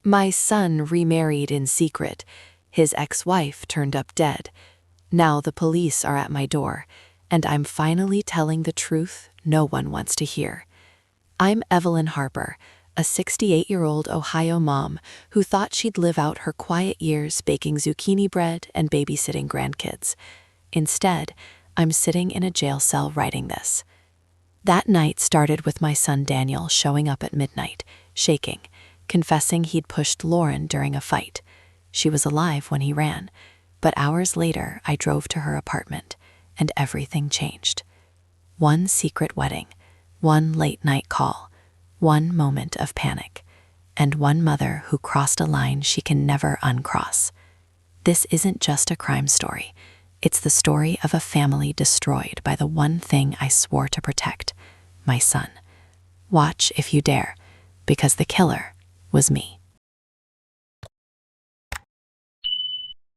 My son remarried in secret. His ex-wife turned up dead. Now the police are at my door, and I'm finally telling the truth no one wants to hear. I'm Evelyn Harper, a 68-year-old Ohio mom who thought she'd live out her quiet years baking zucchini bread and babysitting grandkids. Instead, I'm sitting in a jail cell writing this. That night started with my son Daniel showing up at midnight, shaking, confessing he'd pushed Lauren during a fight. She was alive when he ran, but hours later I drove to her apartment, and everything changed. One secret wedding, one late-night call, one moment of panic, and one mother who crossed a line she can never uncross. This isn't just a crime story. It's the story of a family destroyed by the one thing I swore to protect, my son. Watch if you dare, because the killer was me.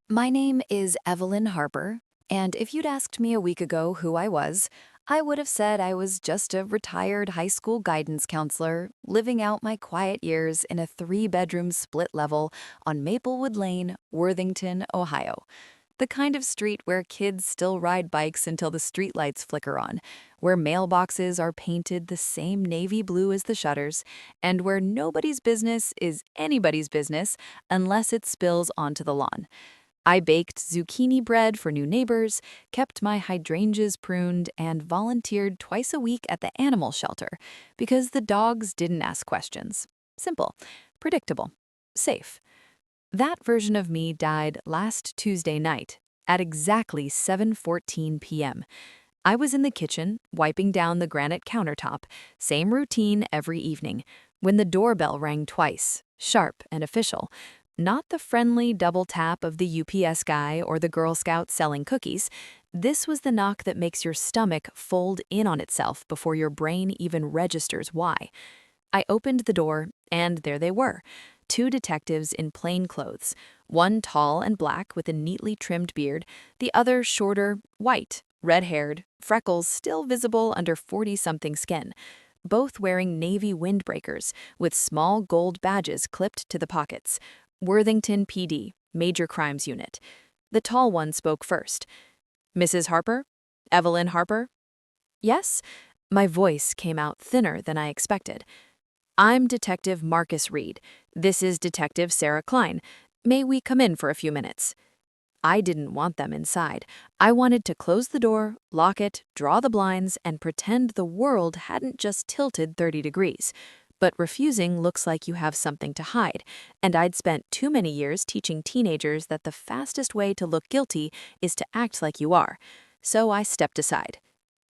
My name is Evelyn Harper, and if you'd asked me a week ago who I was, I would have said I was just a retired high school guidance counselor living out my quiet years in a 3-bedroom split level on Maplewood Lane, Worthington, Ohio. The kind of street where kids still ride bikes until the streetlights flicker on, where mailboxes are painted the same navy blue as the shutters, and where nobody's business is anybody's business unless it spills onto the lawn. I baked zucchini bread for new neighbors, kept my hydrangeas pruned, and volunteered twice a week at the animal shelter because the dogs didn't ask questions. Simple, predictable, safe. That version of me died last Tuesday night at exactly 7:14 p.m. I was in the kitchen, wiping down the granite countertop, same routine every evening, when the doorbell rang twice, sharp and official. Not the friendly double tap of the UPS guy or the Girl Scout selling cookies. This was the knock that makes your stomach fold in on itself before your brain even registers why. I opened the door, and there they were. 2 detectives in plain clothes, one tall and black with a neatly trimmed beard, the other shorter, white, red-haired, freckles still visible under 40-something skin, both wearing navy windbreakers with small gold badges clipped to the pockets. Worthington PD, Major Crimes Unit. The tall one spoke first. "Mrs. Harper? Evelyn Harper?" "Yes?" My voice came out thinner than I expected. "I'm Detective Marcus Reed. This is Detective Sarah Klein. May we come in for a few minutes?" I didn't want them inside. I wanted to close the door, lock it, draw the blinds, and pretend the world hadn't just tilted 30 degrees. But refusing looks like you have something to hide, and I'd spent too many years teaching teenagers that the fastest way to look guilty is to act like you are. So I stepped aside.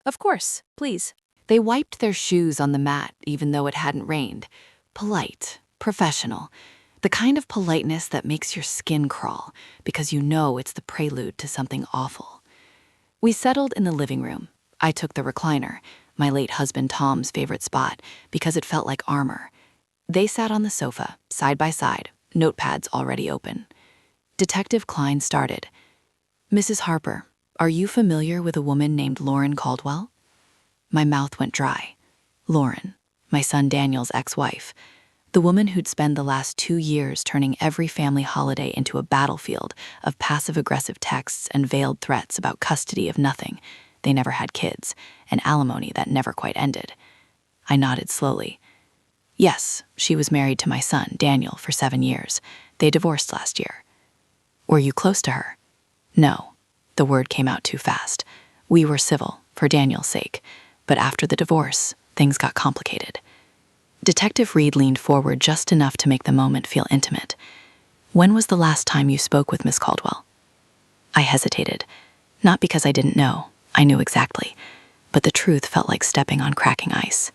"Of course, please." They wiped their shoes on the mat even though it hadn't rained. Polite, professional, the kind of politeness that makes your skin crawl because you know it's the prelude to something awful. We settled in the living room. I took the recliner, my late husband Tom's favorite spot, because it felt like armor. They sat on the sofa, side by side, notepads already open. Detective Klein started. "Mrs. Harper, are you familiar with a woman named Lauren Caldwell?" My mouth went dry. Lauren, my son Daniel's ex-wife, the woman who'd spent the last 2 years turning every family holiday into a battlefield of passive-aggressive texts and veiled threats about custody of nothing. They never had kids, and alimony that never quite ended. I nodded slowly. Yes, she was married to my son, Daniel, for 7 years. They divorced last year. Were you close to her? No. The word came out too fast. We were civil, for Daniel's sake, but after the divorce, things got complicated. Detective Reed leaned forward just enough to make the moment feel intimate. "When was the last time you spoke with Miss Caldwell?" I hesitated, not because I didn't know. I knew exactly, but the truth felt like stepping on cracking ice.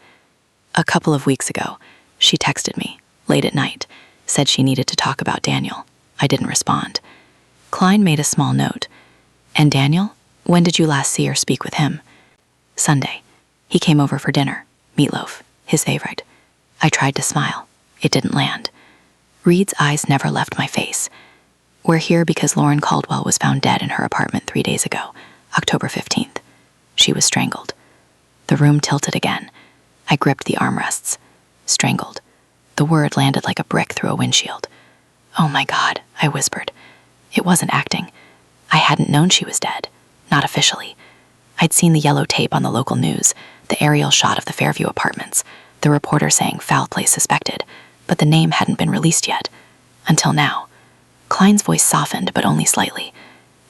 "A couple of weeks ago, she texted me, late at night, said she needed to talk about Daniel." I didn't respond. Klein made a small note. "And Daniel? When did you last see or speak with him?" "Sunday. He came over for dinner. Meatloaf, his favorite." I tried to smile. It didn't land. Reed's eyes never left my face. "We're here because Lauren Caldwell was found dead in her apartment 3 days ago, October 15th. She was strangled." The room tilted again. I gripped the armrests. Strangled. The word landed like a brick through a windshield. "Oh my God," I whispered. It wasn't acting. I hadn't known she was dead. Not officially. I'd seen the yellow tape on the local news, the aerial shot of the Fairview apartments, the reporter saying foul play suspected, but the name hadn't been released yet. Until now. Klein's voice softened, but only slightly.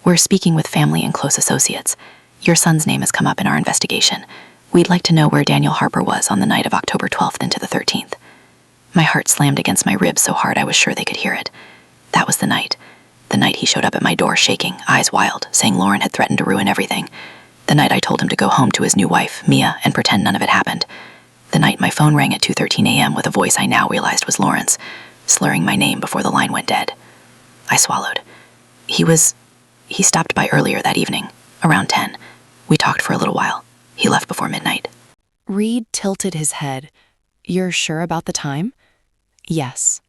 "We're speaking with family and close associates. Your son's name has come up in our investigation. We'd like to know where Daniel Harper was on the night of October 12th into the 13th. My heart slammed against my ribs so hard I was sure they could hear it. That was the night. The night he showed up at my door shaking, eyes wild, saying Lauren had threatened to ruin everything. The night I told him to go home to his new wife, Mia, and pretend none of it happened. The night my phone rang at 2:13 a.m. with a voice I now realized was Lauren's, slurring my name before the line went dead. I swallowed. He stopped by earlier that evening, around 10. We talked for a little while. He left before midnight." Reed tilted his head. "You're sure about the time?" "Yes."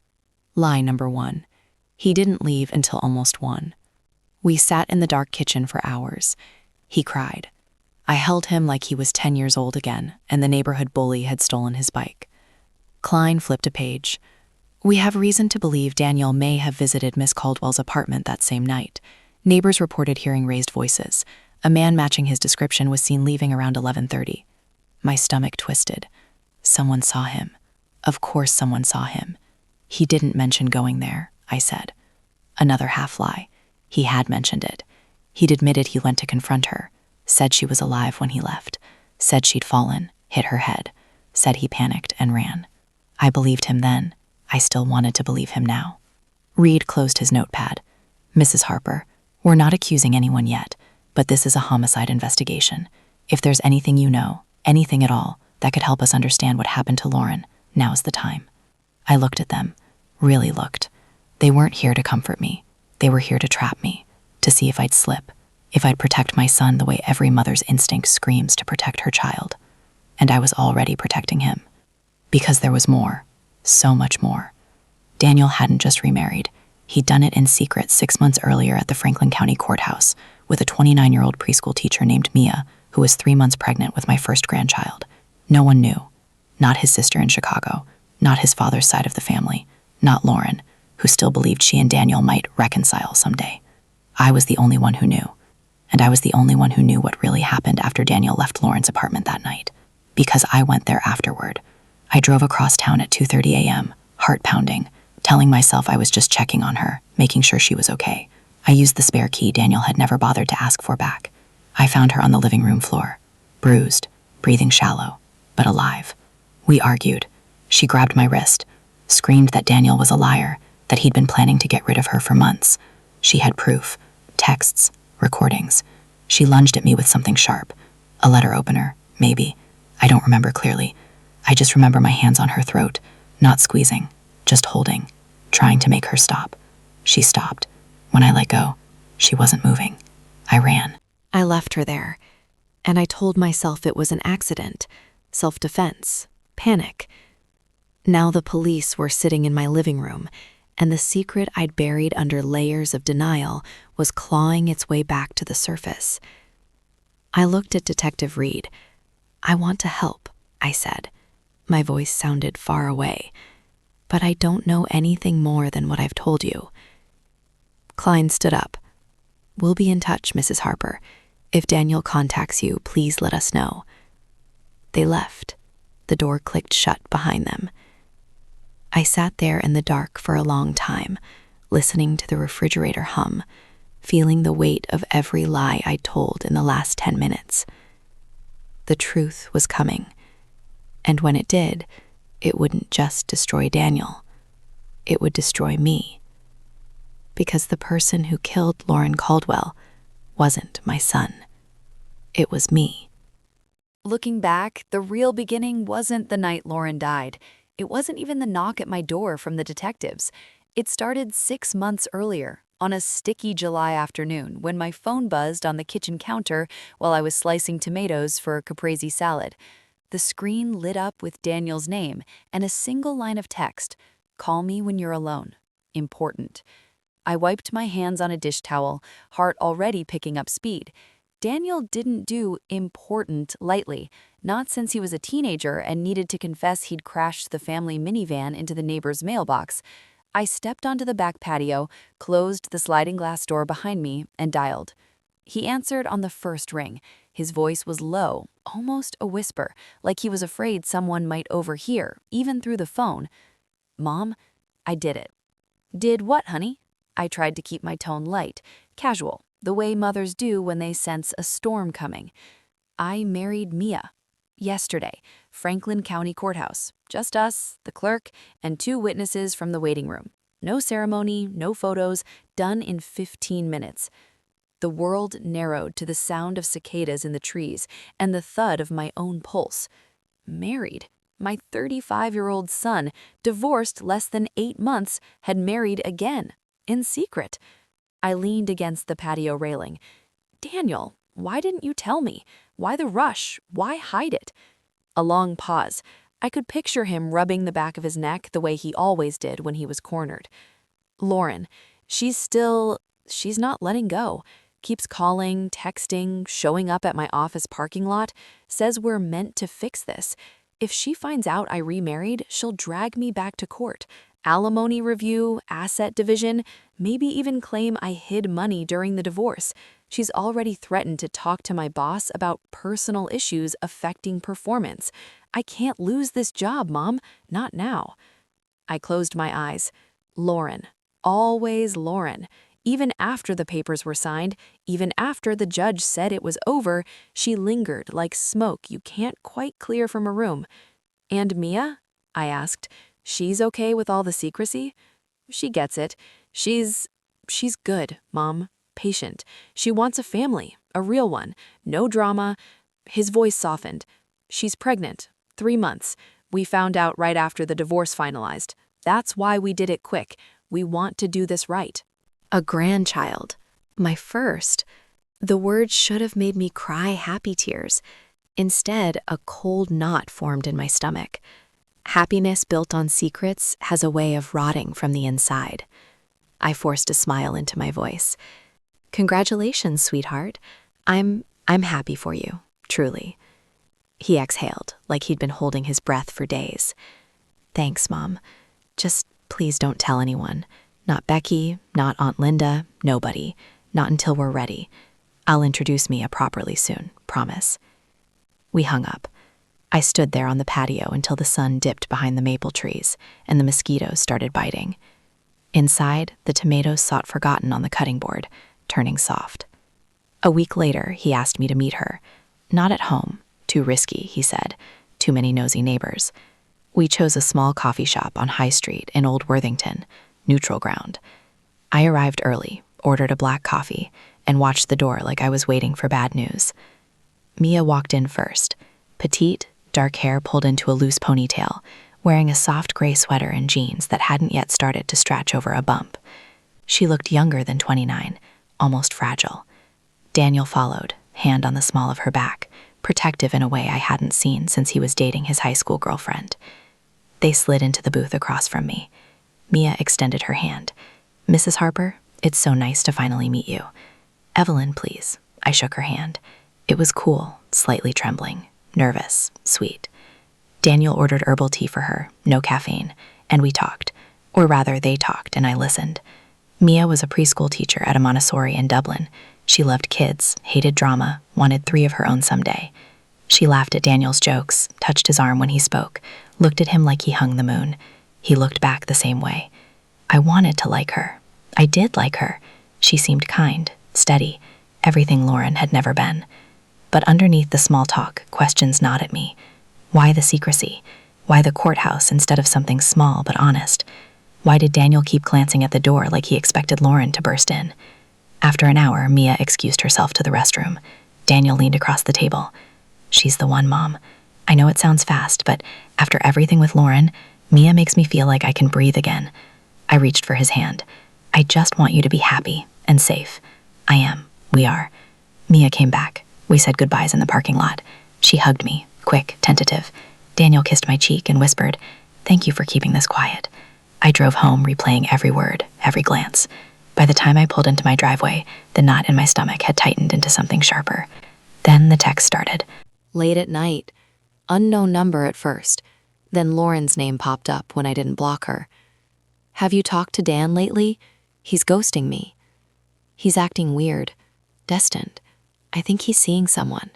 Lie number 1. He didn't leave until almost 1. We sat in the dark kitchen for hours. He cried. I held him like he was 10 years old again, and the neighborhood bully had stolen his bike. Klein flipped a page. "We have reason to believe Daniel may have visited Miss Caldwell's apartment that same night. Neighbors reported hearing raised voices. A man matching his description was seen leaving around 11:30. My stomach twisted. Someone saw him. Of course someone saw him. "He didn't mention going there," I said. Another half-lie. He had mentioned it. He'd admitted he went to confront her, said she was alive when he left, said she'd fallen, hit her head, said he panicked and ran. I believed him then. I still wanted to believe him now. Reed closed his notepad. "Mrs. Harper, we're not accusing anyone yet, but this is a homicide investigation. If there's anything you know, anything at all, that could help us understand what happened to Lauren, now's the time." I looked at them, really looked. They weren't here to comfort me. They were here to trap me, to see if I'd slip, if I'd protect my son the way every mother's instinct screams to protect her child. And I was already protecting him. Because there was more, so much more. Daniel hadn't just remarried. He'd done it in secret 6 months earlier at the Franklin County Courthouse with a 29-year-old preschool teacher named Mia, who was 3 months pregnant with my first grandchild. No one knew. Not his sister in Chicago, not his father's side of the family, not Lauren, who still believed she and Daniel might reconcile someday. I was the only one who knew. And I was the only one who knew what really happened after Daniel left Lauren's apartment that night. Because I went there afterward. I drove across town at 2:30 a.m., heart pounding, telling myself I was just checking on her, making sure she was okay. I used the spare key Daniel had never bothered to ask for back. I found her on the living room floor, bruised, breathing shallow, but alive. We argued. She grabbed my wrist, screamed that Daniel was a liar, that he'd been planning to get rid of her for months. She had proof, texts, recordings. She lunged at me with something sharp, a letter opener, maybe. I don't remember clearly. I just remember my hands on her throat, not squeezing, just holding, trying to make her stop. She stopped. When I let go, she wasn't moving. I ran. I left her there, and I told myself it was an accident, self-defense, panic. Now the police were sitting in my living room, and the secret I'd buried under layers of denial was clawing its way back to the surface. I looked at Detective Reed. "I want to help," I said. My voice sounded far away. "But I don't know anything more than what I've told you." Klein stood up. "We'll be in touch, Mrs. Harper. If Daniel contacts you, please let us know." They left. The door clicked shut behind them. I sat there in the dark for a long time, listening to the refrigerator hum, feeling the weight of every lie I'd told in the last 10 minutes. The truth was coming, and when it did, it wouldn't just destroy Daniel. It would destroy me. Because the person who killed Lauren Caldwell wasn't my son. It was me. Looking back, the real beginning wasn't the night Lauren died. It wasn't even the knock at my door from the detectives. It started 6 months earlier, on a sticky July afternoon when my phone buzzed on the kitchen counter while I was slicing tomatoes for a caprese salad. The screen lit up with Daniel's name and a single line of text, "Call me when you're alone. Important." I wiped my hands on a dish towel, heart already picking up speed. Daniel didn't do important lightly, not since he was a teenager and needed to confess he'd crashed the family minivan into the neighbor's mailbox. I stepped onto the back patio, closed the sliding glass door behind me, and dialed. He answered on the first ring. His voice was low, almost a whisper, like he was afraid someone might overhear, even through the phone. "Mom, I did it." "Did what, honey?" I tried to keep my tone light, casual, the way mothers do when they sense a storm coming. "I married Mia. Yesterday, Franklin County Courthouse. Just us, the clerk, and 2 witnesses from the waiting room. No ceremony, no photos, done in 15 minutes. The world narrowed to the sound of cicadas in the trees and the thud of my own pulse. Married. My 35-year-old son, divorced less than 8 months, had married again, in secret. I leaned against the patio railing. "Daniel, why didn't you tell me? Why the rush? Why hide it?" A long pause. I could picture him rubbing the back of his neck the way he always did when he was cornered. "Lauren, she's not letting go. Keeps calling, texting, showing up at my office parking lot, says we're meant to fix this. If she finds out I remarried, she'll drag me back to court. Alimony review, asset division, maybe even claim I hid money during the divorce. She's already threatened to talk to my boss about personal issues affecting performance. I can't lose this job, Mom. Not now." I closed my eyes. Lauren. Always Lauren. Even after the papers were signed, even after the judge said it was over, she lingered like smoke you can't quite clear from a room. "And Mia?" I asked. "She's okay with all the secrecy?" "She gets it. She's good, Mom. Patient. She wants a family, a real one. No drama." His voice softened. "She's pregnant. 3 months. We found out right after the divorce finalized. That's why we did it quick. We want to do this right." A grandchild. My first. The words should have made me cry happy tears. Instead, a cold knot formed in my stomach. Happiness built on secrets has a way of rotting from the inside. I forced a smile into my voice. "Congratulations, sweetheart. I'm happy for you, truly." He exhaled, like he'd been holding his breath for days. "Thanks, Mom. Just please don't tell anyone. Not Becky, not Aunt Linda, nobody. Not until we're ready. I'll introduce Mia properly soon, promise." We hung up. I stood there on the patio until the sun dipped behind the maple trees and the mosquitoes started biting. Inside, the tomatoes sought forgotten on the cutting board, turning soft. A week later, he asked me to meet her. Not at home. Too risky, he said. Too many nosy neighbors. We chose a small coffee shop on High Street in Old Worthington, neutral ground. I arrived early, ordered a black coffee, and watched the door like I was waiting for bad news. Mia walked in first. Petite, dark hair pulled into a loose ponytail, wearing a soft gray sweater and jeans that hadn't yet started to stretch over a bump. She looked younger than 29, almost fragile. Daniel followed, hand on the small of her back, protective in a way I hadn't seen since he was dating his high school girlfriend. They slid into the booth across from me. Mia extended her hand. "Mrs. Harper, it's so nice to finally meet you." "Evelyn, please." I shook her hand. It was cool, slightly trembling, nervous, sweet. Daniel ordered herbal tea for her, no caffeine, and we talked. Or rather, they talked and I listened. Mia was a preschool teacher at a Montessori in Dublin. She loved kids, hated drama, wanted 3 of her own someday. She laughed at Daniel's jokes, touched his arm when he spoke, looked at him like he hung the moon. He looked back the same way. I wanted to like her. I did like her. She seemed kind, steady, everything Lauren had never been. But underneath the small talk, questions gnawed at me. Why the secrecy? Why the courthouse instead of something small but honest? Why did Daniel keep glancing at the door like he expected Lauren to burst in? After an hour, Mia excused herself to the restroom. Daniel leaned across the table. "She's the one, Mom. I know it sounds fast, but after everything with Lauren, Mia makes me feel like I can breathe again." I reached for his hand. "I just want you to be happy and safe." "I am. We are." Mia came back. We said goodbyes in the parking lot. She hugged me, quick, tentative. Daniel kissed my cheek and whispered, "Thank you for keeping this quiet." I drove home, replaying every word, every glance. By the time I pulled into my driveway, the knot in my stomach had tightened into something sharper. Then the text started. Late at night. Unknown number at first. Then Lauren's name popped up when I didn't block her. Have you talked to Dan lately? He's ghosting me. He's acting weird, destined. I think he's seeing someone.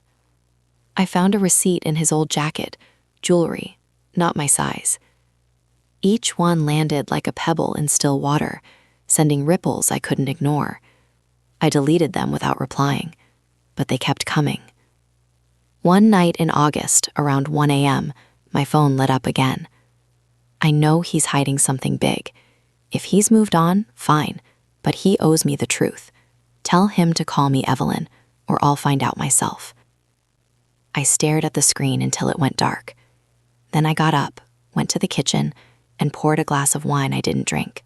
I found a receipt in his old jacket, jewelry, not my size. Each one landed like a pebble in still water, sending ripples I couldn't ignore. I deleted them without replying, but they kept coming. One night in August, around 1 a.m., my phone lit up again. I know he's hiding something big. If he's moved on, fine, but he owes me the truth. Tell him to call me Evelyn, or I'll find out myself. I stared at the screen until it went dark. Then I got up, went to the kitchen, and poured a glass of wine I didn't drink.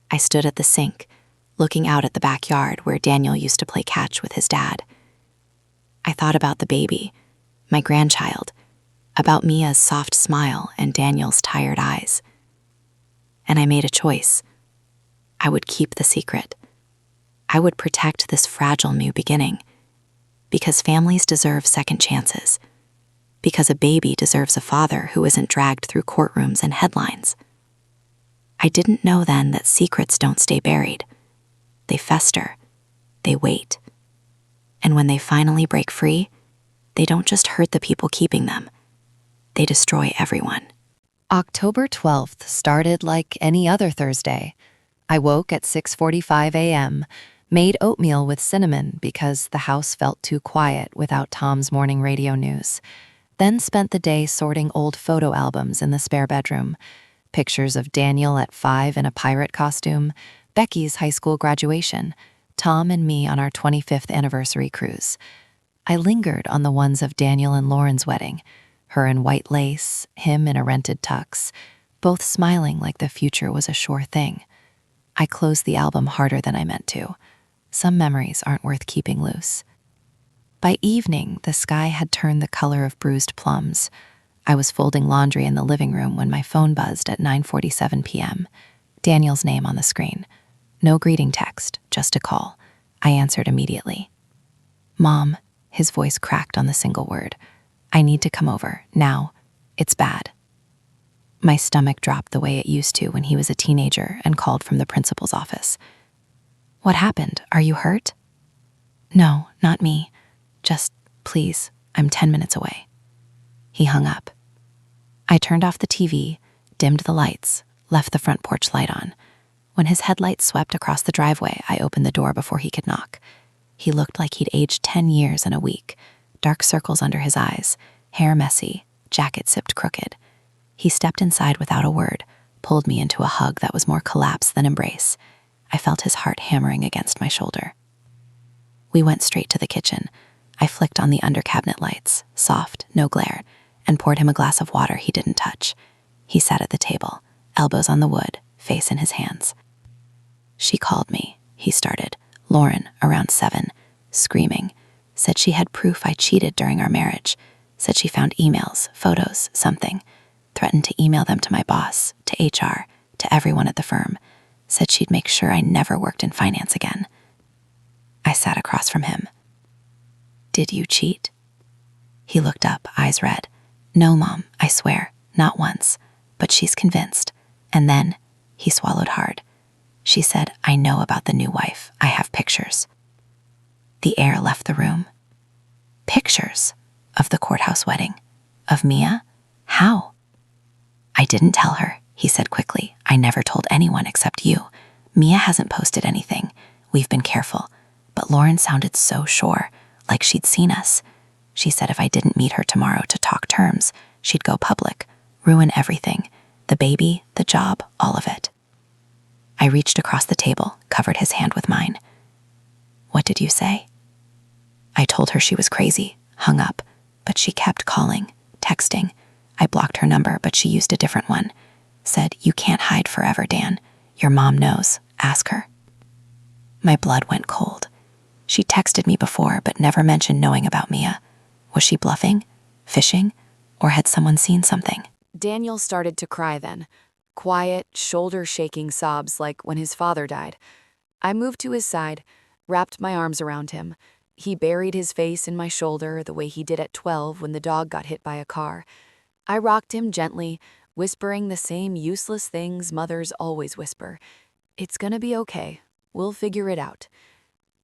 I stood at the sink, looking out at the backyard where Daniel used to play catch with his dad. I thought about the baby, my grandchild, about Mia's soft smile and Daniel's tired eyes. And I made a choice. I would keep the secret. I would protect this fragile new beginning. Because families deserve second chances. Because a baby deserves a father who isn't dragged through courtrooms and headlines. I didn't know then that secrets don't stay buried. They fester. They wait. And when they finally break free, they don't just hurt the people keeping them. They destroy everyone. October 12th started like any other Thursday. I woke at 6:45 a.m., made oatmeal with cinnamon because the house felt too quiet without Tom's morning radio news. Then spent the day sorting old photo albums in the spare bedroom. Pictures of Daniel at 5 in a pirate costume, Becky's high school graduation, Tom and me on our 25th anniversary cruise. I lingered on the ones of Daniel and Lauren's wedding, her in white lace, him in a rented tux, both smiling like the future was a sure thing. I closed the album harder than I meant to. Some memories aren't worth keeping loose. By evening, the sky had turned the color of bruised plums. I was folding laundry in the living room when my phone buzzed at 9:47 p.m. Daniel's name on the screen. No greeting text, just a call. I answered immediately. Mom, his voice cracked on the single word. I need to come over, now. It's bad. My stomach dropped the way it used to when he was a teenager and called from the principal's office. What happened? Are you hurt? No, not me. Just, please, I'm 10 minutes away. He hung up. I turned off the TV, dimmed the lights, left the front porch light on. When his headlights swept across the driveway, I opened the door before he could knock. He looked like he'd aged 10 years in a week, dark circles under his eyes, hair messy, jacket zipped crooked. He stepped inside without a word, pulled me into a hug that was more collapse than embrace. I felt his heart hammering against my shoulder. We went straight to the kitchen. I flicked on the under-cabinet lights, soft, no glare, and poured him a glass of water he didn't touch. He sat at the table, elbows on the wood, face in his hands. She called me, he started, Lauren, around 7, screaming. Said she had proof I cheated during our marriage. Said she found emails, photos, something. Threatened to email them to my boss, to HR, to everyone at the firm. Said she'd make sure I never worked in finance again. I sat across from him. Did you cheat? He looked up, eyes red. No, Mom, I swear, not once. But she's convinced. And then, he swallowed hard. She said, I know about the new wife. I have pictures. The air left the room. Pictures of the courthouse wedding. Of Mia? How? I didn't tell her, he said quickly. I never told anyone except you. Mia hasn't posted anything. We've been careful. But Lauren sounded so sure, like she'd seen us. She said if I didn't meet her tomorrow to talk terms, she'd go public, ruin everything. The baby, the job, all of it. I reached across the table, covered his hand with mine. What did you say? I told her she was crazy, hung up, but she kept calling, texting. I blocked her number, but she used a different one. Said, you can't hide forever, Dan. Your mom knows. Ask her. My blood went cold. She texted me before, but never mentioned knowing about Mia. Was she bluffing, fishing, or had someone seen something? Daniel started to cry then. Quiet, shoulder-shaking sobs like when his father died. I moved to his side, wrapped my arms around him. He buried his face in my shoulder the way he did at 12 when the dog got hit by a car. I rocked him gently, whispering the same useless things mothers always whisper. It's gonna be okay. We'll figure it out.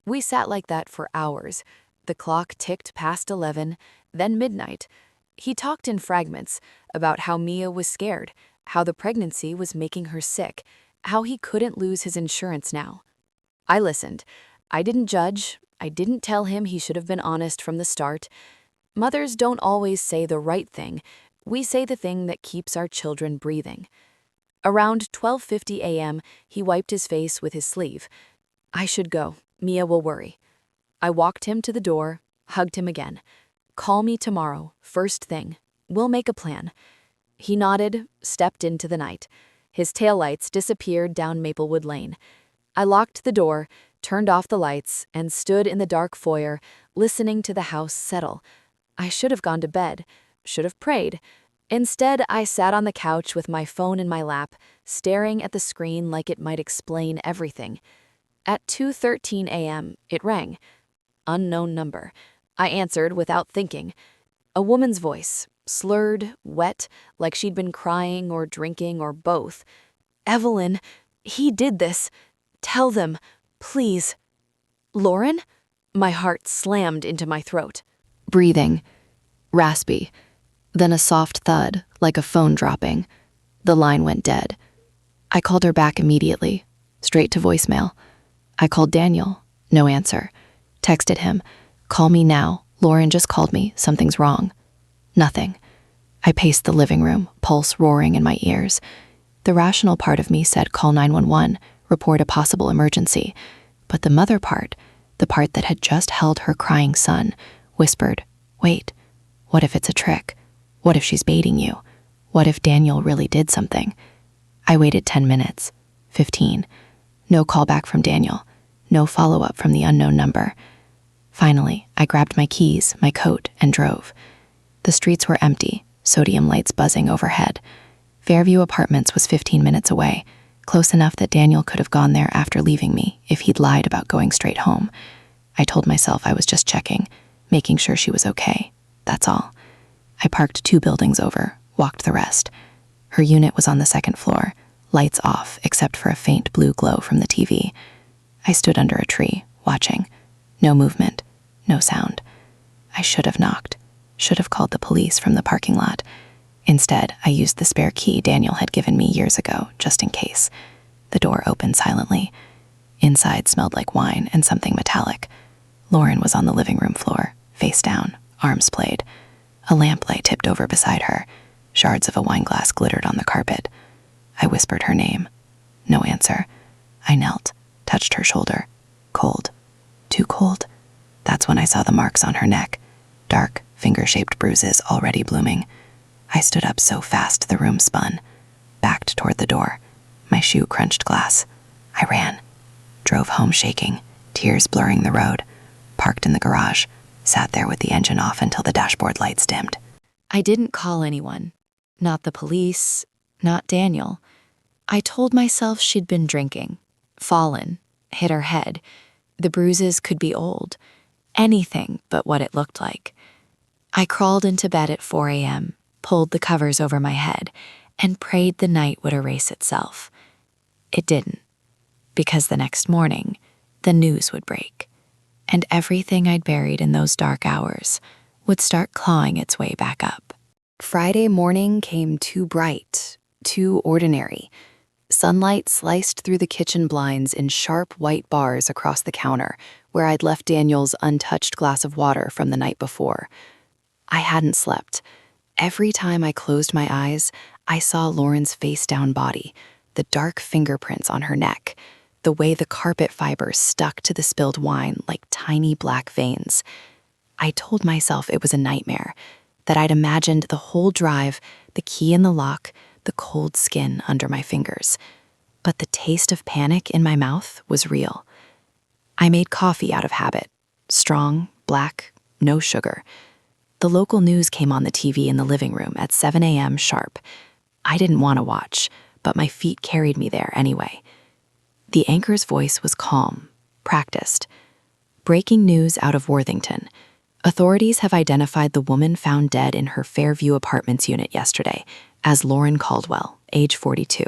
We sat like that for hours. The clock ticked past 11, then midnight. He talked in fragments about how Mia was scared, how the pregnancy was making her sick, how he couldn't lose his insurance now. I listened. I didn't judge. I didn't tell him he should have been honest from the start. Mothers don't always say the right thing. We say the thing that keeps our children breathing. Around 12:50 a.m., he wiped his face with his sleeve. I should go. Mia will worry. I walked him to the door, hugged him again. Call me tomorrow, first thing. We'll make a plan. He nodded, stepped into the night. His taillights disappeared down Maplewood Lane. I locked the door, turned off the lights, and stood in the dark foyer, listening to the house settle. I should have gone to bed, should have prayed. Instead, I sat on the couch with my phone in my lap, staring at the screen like it might explain everything. At 2:13 a.m., it rang. Unknown number. I answered without thinking. A woman's voice, slurred, wet, like she'd been crying or drinking or both. Evelyn, he did this. Tell them, please. Lauren? My heart slammed into my throat. Breathing. Raspy. Then a soft thud, like a phone dropping. The line went dead. I called her back immediately, straight to voicemail. I called Daniel. No answer. Texted him. Call me now. Lauren just called me. Something's wrong. Nothing. I paced the living room, pulse roaring in my ears. The rational part of me said call 911, report a possible emergency. But the mother part, the part that had just held her crying son, whispered, wait, what if it's a trick? What if she's baiting you? What if Daniel really did something? I waited 10 minutes, 15. No call back from Daniel. No follow-up from the unknown number. Finally, I grabbed my keys, my coat, and drove. The streets were empty, sodium lights buzzing overhead. Fairview Apartments was 15 minutes away, close enough that Daniel could have gone there after leaving me if he'd lied about going straight home. I told myself I was just checking, making sure she was okay. That's all. I parked 2 buildings over, walked the rest. Her unit was on the 2nd floor, lights off except for a faint blue glow from the TV. I stood under a tree, watching. No movement, no sound. I should have knocked, should have called the police from the parking lot. Instead, I used the spare key Daniel had given me years ago, just in case. The door opened silently. Inside smelled like wine and something metallic. Lauren was on the living room floor, face down, arms played. A lamplight tipped over beside her. Shards of a wineglass glittered on the carpet. I whispered her name. No answer. I knelt, touched her shoulder. Cold. Too cold. That's when I saw the marks on her neck. Dark, finger-shaped bruises already blooming. I stood up so fast the room spun. Backed toward the door. My shoe crunched glass. I ran. Drove home shaking, tears blurring the road. Parked in the garage. Sat there with the engine off until the dashboard lights dimmed. I didn't call anyone. Not the police, not Daniel. I told myself she'd been drinking, fallen, hit her head. The bruises could be old. Anything but what it looked like. I crawled into bed at 4 a.m., pulled the covers over my head, and prayed the night would erase itself. It didn't, because the next morning, the news would break, and everything I'd buried in those dark hours would start clawing its way back up. Friday morning came too bright, too ordinary. Sunlight sliced through the kitchen blinds in sharp white bars across the counter, where I'd left Daniel's untouched glass of water from the night before. I hadn't slept. Every time I closed my eyes, I saw Lauren's face-down body, the dark fingerprints on her neck, the way the carpet fibers stuck to the spilled wine like tiny black veins. I told myself it was a nightmare, that I'd imagined the whole drive, the key in the lock, the cold skin under my fingers. But the taste of panic in my mouth was real. I made coffee out of habit. Strong, black, no sugar. The local news came on the TV in the living room at 7 a.m. sharp. I didn't want to watch, but my feet carried me there anyway. The anchor's voice was calm, practiced. Breaking news out of Worthington. Authorities have identified the woman found dead in her Fairview Apartments unit yesterday as Lauren Caldwell, age 42.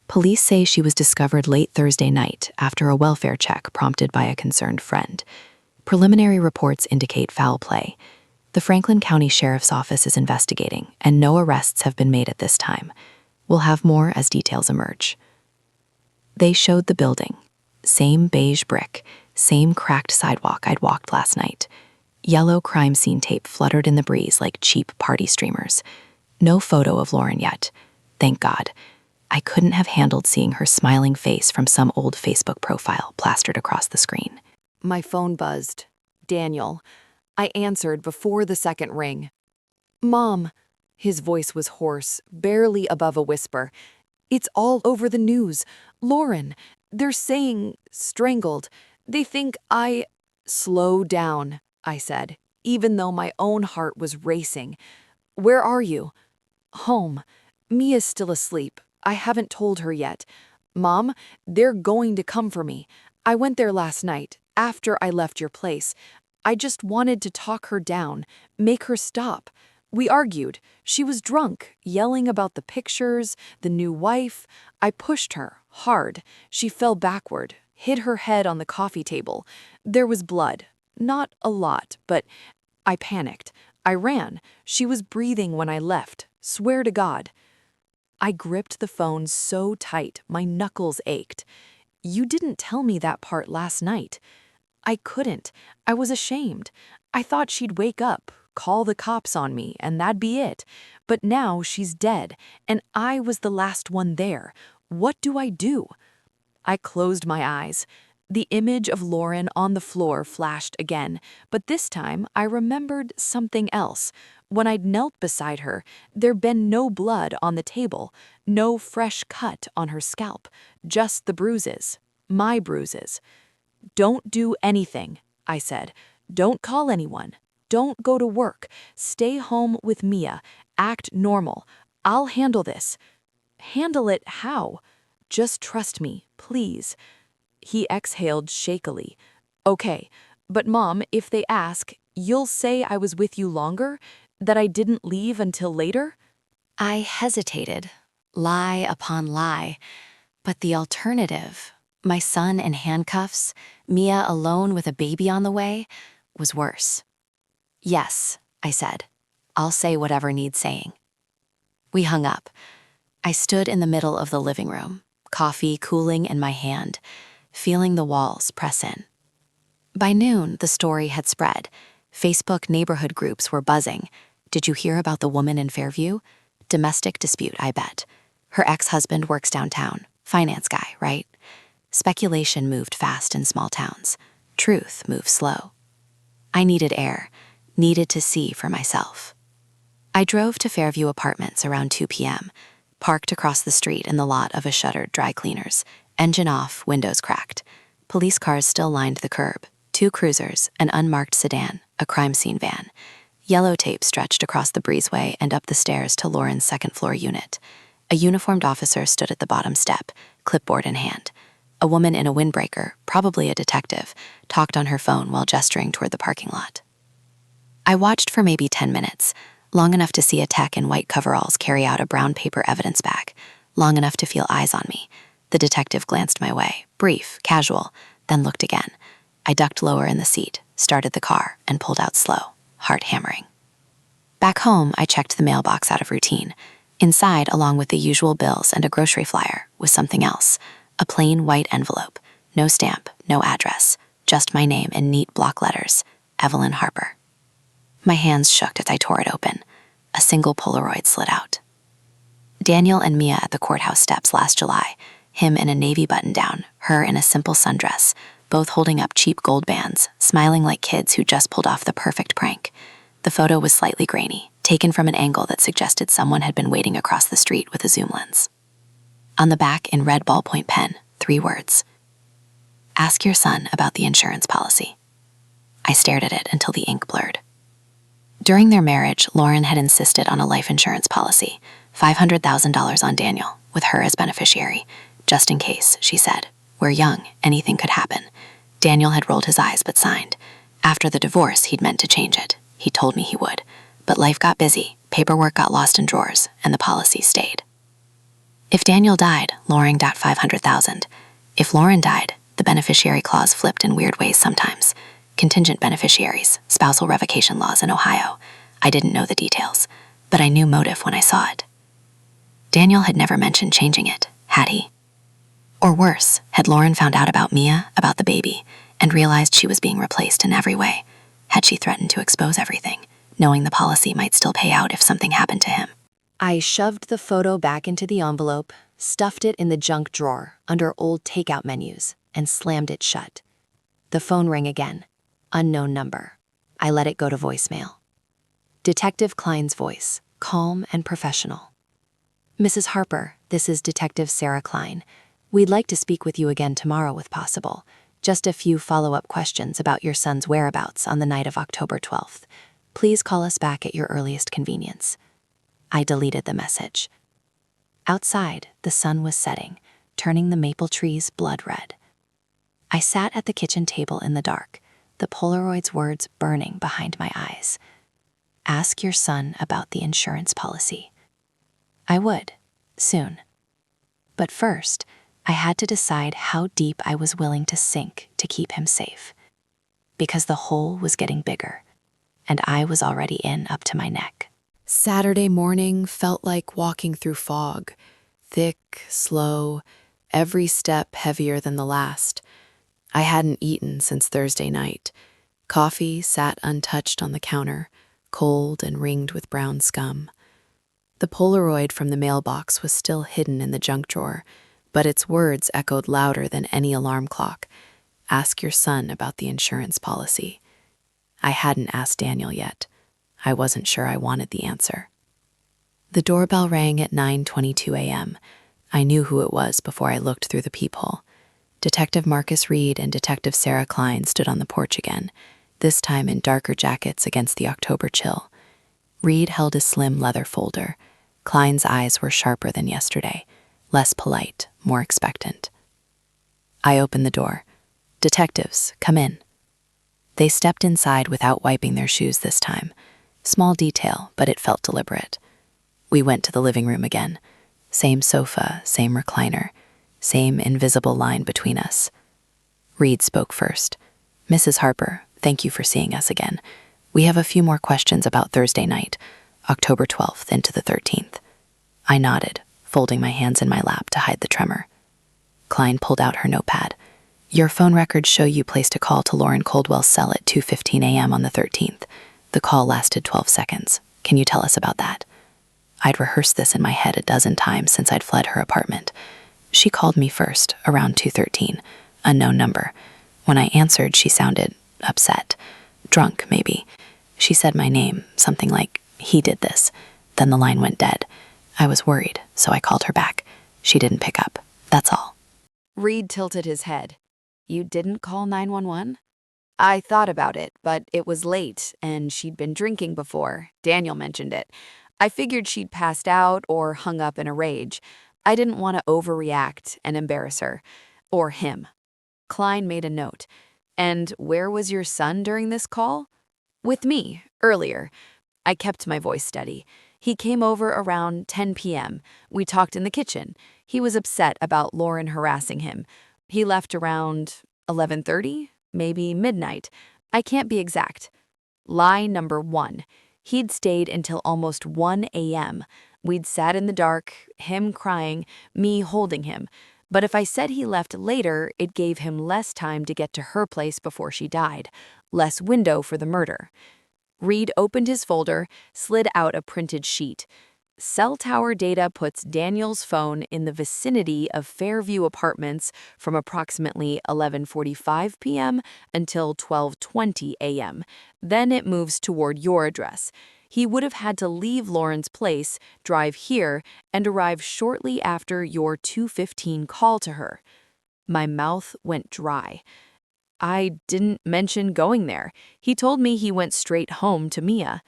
Police say she was discovered late Thursday night after a welfare check prompted by a concerned friend. Preliminary reports indicate foul play. The Franklin County Sheriff's Office is investigating, and no arrests have been made at this time. We'll have more as details emerge. They showed the building. Same beige brick, same cracked sidewalk I'd walked last night. Yellow crime scene tape fluttered in the breeze like cheap party streamers. No photo of Lauren yet. Thank God. I couldn't have handled seeing her smiling face from some old Facebook profile plastered across the screen. My phone buzzed. Daniel. I answered before the second ring. Mom. His voice was hoarse, barely above a whisper. It's all over the news. Lauren. They're saying strangled. They think I... Slow down, I said, even though my own heart was racing. Where are you? Home. Mia's still asleep. I haven't told her yet. Mom, they're going to come for me. I went there last night, after I left your place. I just wanted to talk her down, make her stop. We argued. She was drunk, yelling about the pictures, the new wife. I pushed her, hard. She fell backward, hit her head on the coffee table. There was blood. Not a lot, but I panicked. I ran. She was breathing when I left. Swear to God. I gripped the phone so tight, my knuckles ached. You didn't tell me that part last night. I couldn't. I was ashamed. I thought she'd wake up, call the cops on me, and that'd be it. But now she's dead, and I was the last one there. What do I do? I closed my eyes. The image of Lauren on the floor flashed again, but this time I remembered something else. When I'd knelt beside her, there'd been no blood on the table, no fresh cut on her scalp, just the bruises, my bruises. Don't do anything, I said. Don't call anyone. Don't go to work. Stay home with Mia. Act normal. I'll handle this. Handle it how? Just trust me, please. He exhaled shakily. Okay, but Mom, if they ask, you'll say I was with you longer? That I didn't leave until later? I hesitated, lie upon lie. But the alternative, my son in handcuffs, Mia alone with a baby on the way, was worse. Yes, I said. I'll say whatever needs saying. We hung up. I stood in the middle of the living room, coffee cooling in my hand, feeling the walls press in. By noon, the story had spread. Facebook neighborhood groups were buzzing. Did you hear about the woman in Fairview? Domestic dispute, I bet. Her ex-husband works downtown. Finance guy, right? Speculation moved fast in small towns. Truth moved slow. I needed air, needed to see for myself. I drove to Fairview Apartments around 2 p.m., parked across the street in the lot of a shuttered dry cleaners, engine off, windows cracked. Police cars still lined the curb, 2 cruisers, an unmarked sedan, a crime scene van. Yellow tape stretched across the breezeway and up the stairs to Lauren's second-floor unit. A uniformed officer stood at the bottom step, clipboard in hand. A woman in a windbreaker, probably a detective, talked on her phone while gesturing toward the parking lot. I watched for maybe 10 minutes, long enough to see a tech in white coveralls carry out a brown paper evidence bag, long enough to feel eyes on me. The detective glanced my way, brief, casual, then looked again. I ducked lower in the seat, started the car, and pulled out slow, heart hammering. Back home, I checked the mailbox out of routine. Inside, along with the usual bills and a grocery flyer, was something else. A plain white envelope. No stamp, no address. Just my name in neat block letters. Evelyn Harper. My hands shook as I tore it open. A single Polaroid slid out. Daniel and Mia at the courthouse steps last July. Him in a navy button-down, her in a simple sundress, both holding up cheap gold bands, smiling like kids who just pulled off the perfect prank. The photo was slightly grainy, taken from an angle that suggested someone had been waiting across the street with a zoom lens. On the back, in red ballpoint pen, 3 words. Ask your son about the insurance policy. I stared at it until the ink blurred. During their marriage, Lauren had insisted on a life insurance policy, $500,000 on Daniel, with her as beneficiary. Just in case, she said. We're young, anything could happen. Daniel had rolled his eyes but signed. After the divorce, he'd meant to change it. He told me he would. But life got busy, Paperwork got lost in drawers, and the policy stayed. If Daniel died, Lauren got $500,000. If Lauren died, the beneficiary clause flipped in weird ways sometimes. Contingent beneficiaries, spousal revocation laws in Ohio. I didn't know the details, but I knew motive when I saw it. Daniel had never mentioned changing it, had he? Or worse, had Lauren found out about Mia, about the baby, and realized she was being replaced in every way? Had she threatened to expose everything, knowing the policy might still pay out if something happened to him? I shoved the photo back into the envelope, stuffed it in the junk drawer under old takeout menus, and slammed it shut. The phone rang again. Unknown number. I let it go to voicemail. Detective Klein's voice, calm and professional. Mrs. Harper, this is Detective Sarah Klein. We'd like to speak with you again tomorrow if possible. Just a few follow-up questions about your son's whereabouts on the night of October 12th. Please call us back at your earliest convenience. I deleted the message. Outside, the sun was setting, turning the maple trees blood red. I sat at the kitchen table in the dark, the Polaroid's words burning behind my eyes. Ask your son about the insurance policy. I would, soon. But first, I had to decide how deep I was willing to sink to keep him safe. Because the hole was getting bigger, and I was already in up to my neck. Saturday morning felt like walking through fog. Thick, slow, every step heavier than the last. I hadn't eaten since Thursday night. Coffee sat untouched on the counter, cold and ringed with brown scum. The Polaroid from the mailbox was still hidden in the junk drawer, but its words echoed louder than any alarm clock. Ask your son about the insurance policy. I hadn't asked Daniel yet. I wasn't sure I wanted the answer. The doorbell rang at 9:22 a.m. I knew who it was before I looked through the peephole. Detective Marcus Reed and Detective Sarah Klein stood on the porch again, this time in darker jackets against the October chill. Reed held a slim leather folder. Klein's eyes were sharper than yesterday, less polite, more expectant. I opened the door. Detectives, come in. They stepped inside without wiping their shoes this time. Small detail, but it felt deliberate. We went to the living room again. Same sofa, same recliner, same invisible line between us. Reed spoke first. Mrs. Harper, thank you for seeing us again. We have a few more questions about Thursday night, October 12th into the 13th. I nodded, folding my hands in my lap to hide the tremor. Klein pulled out her notepad. Your phone records show you placed a call to Lauren Coldwell's cell at 2:15 a.m. on the 13th. The call lasted 12 seconds. Can you tell us about that? I'd rehearsed this in my head a dozen times since I'd fled her apartment. She called me first, around 2:13, unknown number. When I answered, she sounded upset. Drunk, maybe. She said my name, something like, he did this. Then the line went dead. I was worried, so I called her back. She didn't pick up. That's all. Reed tilted his head. You didn't call 911? I thought about it, but it was late, and she'd been drinking before. Daniel mentioned it. I figured she'd passed out or hung up in a rage. I didn't want to overreact and embarrass her. Or him. Klein made a note. And where was your son during this call? With me, earlier. I kept my voice steady. He came over around 10 p.m. We talked in the kitchen. He was upset about Lauren harassing him. He left around 11:30, maybe midnight. I can't be exact. Lie number 1. He'd stayed until almost 1 a.m. We'd sat in the dark, him crying, me holding him. But if I said he left later, it gave him less time to get to her place before she died, less window for the murder. Reed opened his folder, slid out a printed sheet. Cell tower data puts Daniel's phone in the vicinity of Fairview Apartments from approximately 11:45 p.m. until 12:20 a.m. Then it moves toward your address. He would have had to leave Lauren's place, drive here, and arrive shortly after your 2:15 call to her. My mouth went dry. I didn't mention going there. He told me he went straight home to Mia.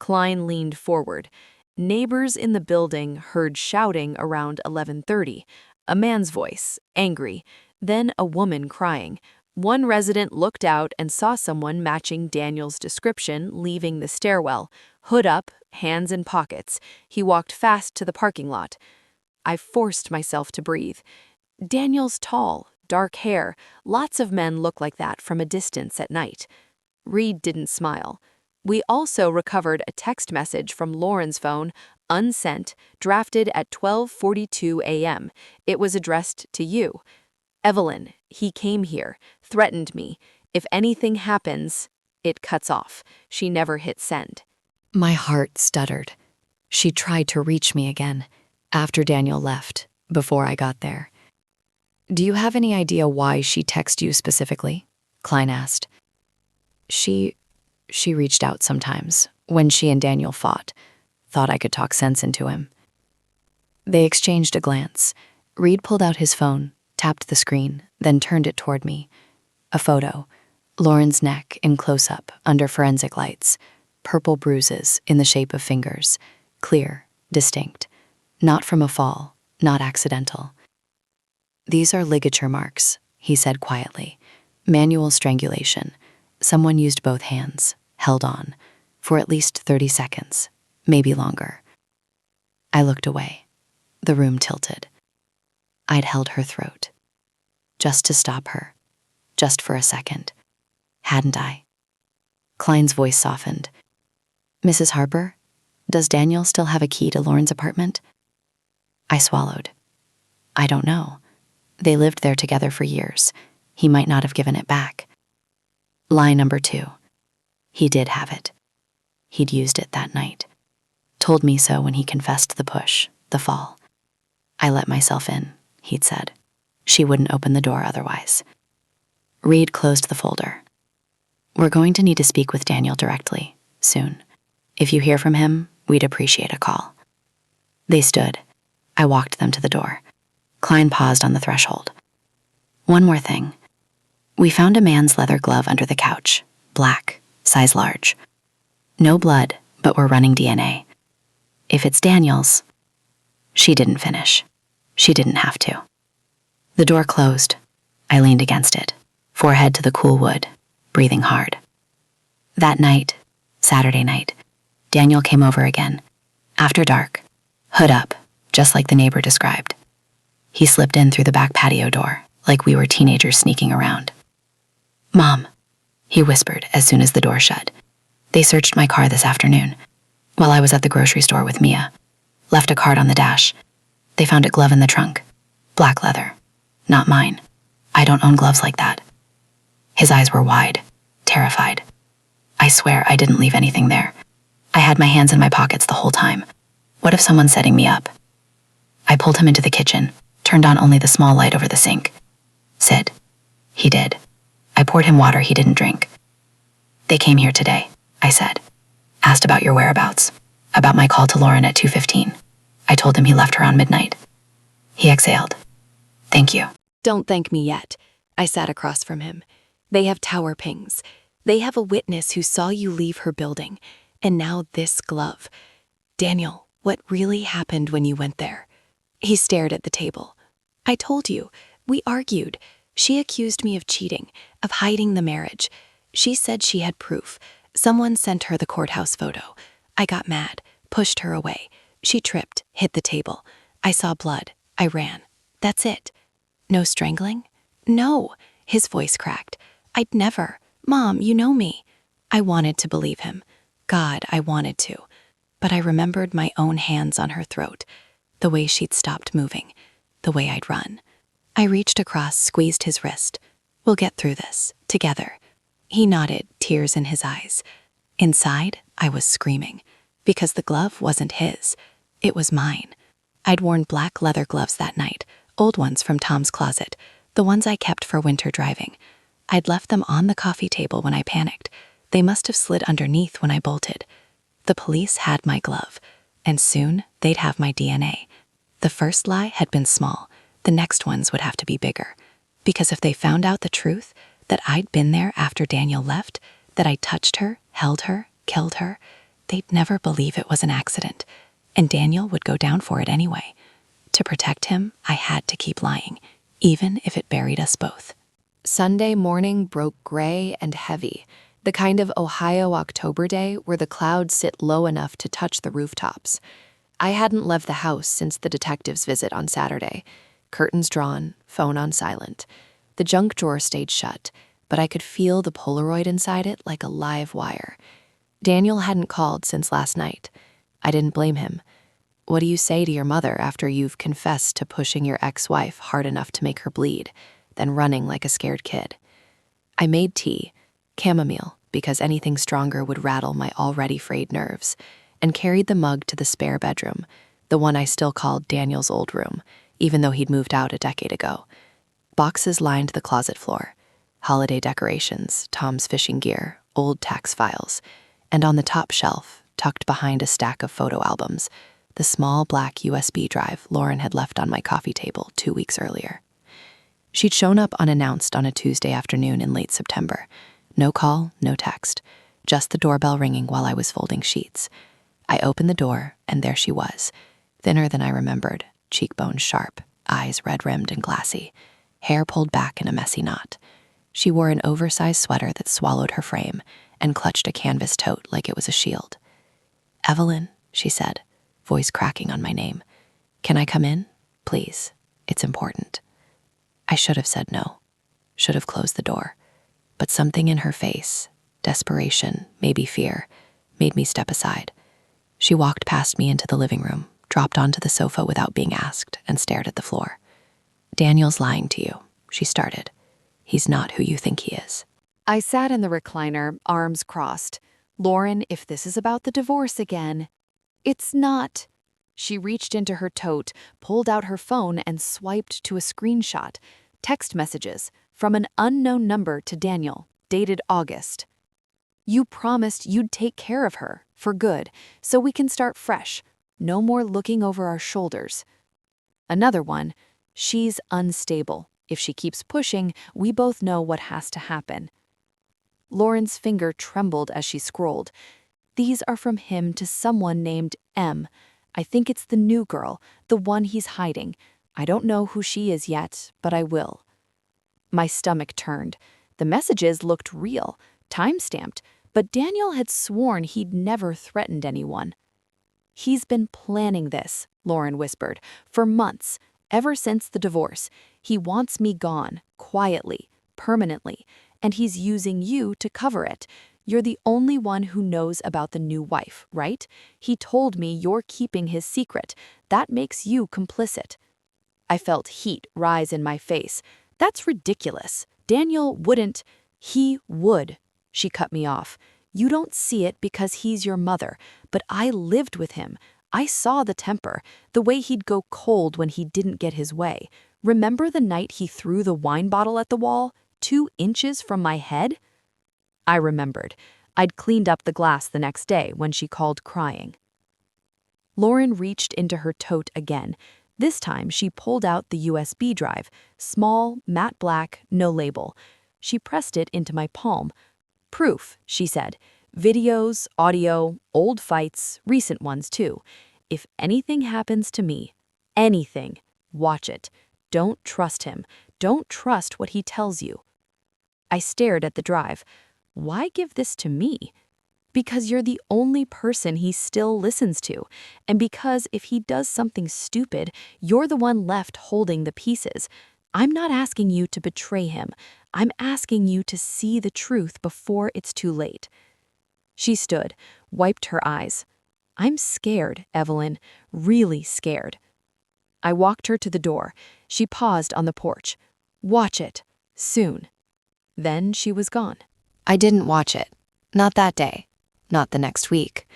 Klein leaned forward. Neighbors in the building heard shouting around 11:30. A man's voice, angry. Then a woman crying. One resident looked out and saw someone matching Daniel's description leaving the stairwell, hood up, hands in pockets. He walked fast to the parking lot. I forced myself to breathe. Daniel's tall, dark hair. Lots of men look like that from a distance at night. Reed didn't smile. We also recovered a text message from Lauren's phone, unsent, drafted at 12:42 a.m. It was addressed to you. Evelyn, he came here, threatened me. If anything happens, it cuts off. She never hit send. My heart stuttered. She tried to reach me again, after Daniel left, before I got there. Do you have any idea why she texted you specifically? Klein asked. She reached out sometimes, when she and Daniel fought. Thought I could talk sense into him. They exchanged a glance. Reed pulled out his phone, tapped the screen, then turned it toward me. A photo. Lauren's neck in close-up, under forensic lights. Purple bruises in the shape of fingers. Clear, distinct. Not from a fall, not accidental. These are ligature marks, he said quietly. Manual strangulation. Someone used both hands, held on, for at least 30 seconds, maybe longer. I looked away. The room tilted. I'd held her throat. Just to stop her. Just for a second. Hadn't I? Klein's voice softened. Mrs. Harper, does Daniel still have a key to Lauren's apartment? I swallowed. I don't know. They lived there together for years. He might not have given it back. Lie number 2. He did have it. He'd used it that night. Told me so when he confessed the push, the fall. I let myself in, he'd said. She wouldn't open the door otherwise. Reed closed the folder. We're going to need to speak with Daniel directly, soon. If you hear from him, we'd appreciate a call. They stood. I walked them to the door. Klein paused on the threshold. One more thing. We found a man's leather glove under the couch, black, size large. No blood, but we're running DNA. If it's Daniel's... She didn't finish. She didn't have to. The door closed. I leaned against it, forehead to the cool wood, breathing hard. That night, Saturday night, Daniel came over again. After dark, hood up, just like the neighbor described. He slipped in through the back patio door, like we were teenagers sneaking around. Mom, he whispered as soon as the door shut. They searched my car this afternoon, while I was at the grocery store with Mia. Left a card on the dash. They found a glove in the trunk. Black leather. Not mine. I don't own gloves like that. His eyes were wide, terrified. I swear I didn't leave anything there. I had my hands in my pockets the whole time. What if someone's setting me up? I pulled him into the kitchen, turned on only the small light over the sink. Sit. He did. I poured him water he didn't drink. They came here today, I said. Asked about your whereabouts. About my call to Lauren at 2:15. I told him he left around midnight. He exhaled. Thank you. Don't thank me yet. I sat across from him. They have tower pings. They have a witness who saw you leave her building. And now this glove. Daniel, what really happened when you went there? He stared at the table. I told you. We argued. She accused me of cheating, of hiding the marriage. She said she had proof. Someone sent her the courthouse photo. I got mad, pushed her away. She tripped, hit the table. I saw blood. I ran. That's it. No strangling? No. His voice cracked. I'd never. Mom, you know me. I wanted to believe him. God, I wanted to. But I remembered my own hands on her throat, the way she'd stopped moving, the way I'd run. I reached across, squeezed his wrist. We'll get through this, together. He nodded, tears in his eyes. Inside, I was screaming, because the glove wasn't his. It was mine. I'd worn black leather gloves that night, old ones from Tom's closet, the ones I kept for winter driving. I'd left them on the coffee table when I panicked. They must have slid underneath when I bolted. The police had my glove, and soon they'd have my DNA. The first lie had been small. The next ones would have to be bigger. Because if they found out the truth, that I'd been there after Daniel left, that I touched her, held her, killed her, they'd never believe it was an accident. And Daniel would go down for it anyway. To protect him, I had to keep lying, even if it buried us both. Sunday morning broke gray and heavy, the kind of Ohio October day where the clouds sit low enough to touch the rooftops. I hadn't left the house since the detective's visit on Saturday. Curtains drawn, phone on silent. The junk drawer stayed shut, but I could feel the Polaroid inside it like a live wire. Daniel hadn't called since last night. I didn't blame him. What do you say to your mother after you've confessed to pushing your ex-wife hard enough to make her bleed, then running like a scared kid? I made tea, chamomile, because anything stronger would rattle my already frayed nerves, and carried the mug to the spare bedroom, the one I still called Daniel's old room, even though he'd moved out a decade ago. Boxes lined the closet floor. Holiday decorations, Tom's fishing gear, old tax files, and on the top shelf, tucked behind a stack of photo albums, the small black USB drive Lauren had left on my coffee table 2 weeks earlier. She'd shown up unannounced on a Tuesday afternoon in late September. No call, no text, just the doorbell ringing while I was folding sheets. I opened the door, and there she was, thinner than I remembered, cheekbones sharp, eyes red-rimmed and glassy, hair pulled back in a messy knot. She wore an oversized sweater that swallowed her frame and clutched a canvas tote like it was a shield. "Evelyn," she said, voice cracking on my name. "Can I come in? Please. It's important." I should have said no, should have closed the door. But something in her face, desperation, maybe fear, made me step aside. She walked past me into the living room, dropped onto the sofa without being asked, and stared at the floor. "Daniel's lying to you," she started. "He's not who you think he is." I sat in the recliner, arms crossed. Lauren, if this is about the divorce again. It's not. She reached into her tote, pulled out her phone, and swiped to a screenshot. Text messages from an unknown number to Daniel, dated August. "You promised you'd take care of her, for good, so we can start fresh. No more looking over our shoulders." Another one, "She's unstable. If she keeps pushing, we both know what has to happen." Lauren's finger trembled as she scrolled. "These are from him to someone named M. I think it's the new girl, the one he's hiding. I don't know who she is yet, but I will." My stomach turned. The messages looked real, time-stamped, but Daniel had sworn he'd never threatened anyone. "He's been planning this," Lauren whispered, "for months, ever since the divorce. He wants me gone, quietly, permanently, and he's using you to cover it. You're the only one who knows about the new wife, right? He told me you're keeping his secret. That makes you complicit." I felt heat rise in my face. "That's ridiculous. Daniel wouldn't." "He would." She cut me off. "You don't see it because he's your mother, but I lived with him. I saw the temper, the way he'd go cold when he didn't get his way. Remember the night he threw the wine bottle at the wall, 2 inches from my head?" I remembered. I'd cleaned up the glass the next day when she called crying. Lauren reached into her tote again. This time she pulled out the USB drive, small, matte black, no label. She pressed it into my palm. "Proof," she said. "Videos, audio, old fights, recent ones too. If anything happens to me, anything, watch it. Don't trust him. Don't trust what he tells you." I stared at the drive. Why give this to me? Because you're the only person he still listens to, and because if he does something stupid, you're the one left holding the pieces. I'm not asking you to betray him. I'm asking you to see the truth before it's too late. She stood, wiped her eyes. "I'm scared, Evelyn, really scared." I walked her to the door. She paused on the porch. "Watch it. Soon." Then she was gone. I didn't watch it. Not that day. Not the next week.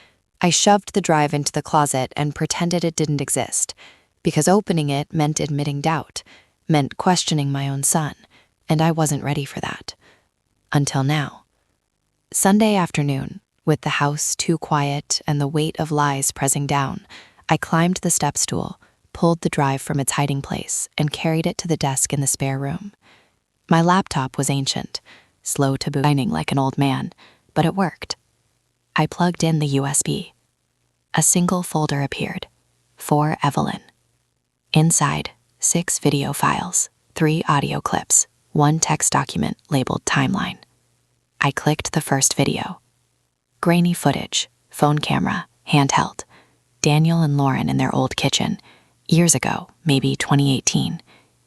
I shoved the drive into the closet and pretended it didn't exist, because opening it meant admitting doubt, meant questioning my own son, and I wasn't ready for that. Until now. Sunday afternoon, with the house too quiet and the weight of lies pressing down, I climbed the step stool, pulled the drive from its hiding place, and carried it to the desk in the spare room. My laptop was ancient, slow to boot, whining like an old man, but it worked. I plugged in the USB. A single folder appeared. For Evelyn. Inside, 6 video files, 3 audio clips, one text document labeled Timeline. I clicked the first video. Grainy footage, phone camera, handheld. Daniel and Lauren in their old kitchen. Years ago, maybe 2018.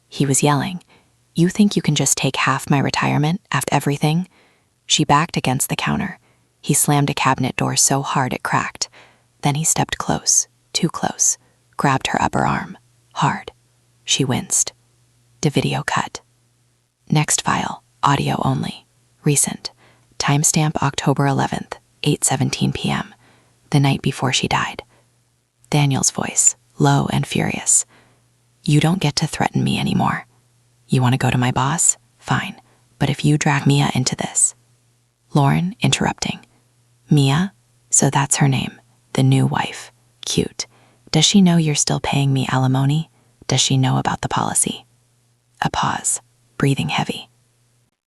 He was yelling, "You think you can just take half my retirement after everything?" She backed against the counter. He slammed a cabinet door so hard it cracked. Then he stepped close, too close, grabbed her upper arm, hard. She winced. The video cut. Next file, audio only. Recent. Timestamp October 11th, 8:17 p.m., the night before she died. Daniel's voice, low and furious. "You don't get to threaten me anymore. You want to go to my boss? Fine. But if you drag Mia into this..." Lauren interrupting. "Mia? So that's her name. The new wife. Cute. Does she know you're still paying me alimony? Does she know about the policy?" A pause, breathing heavy.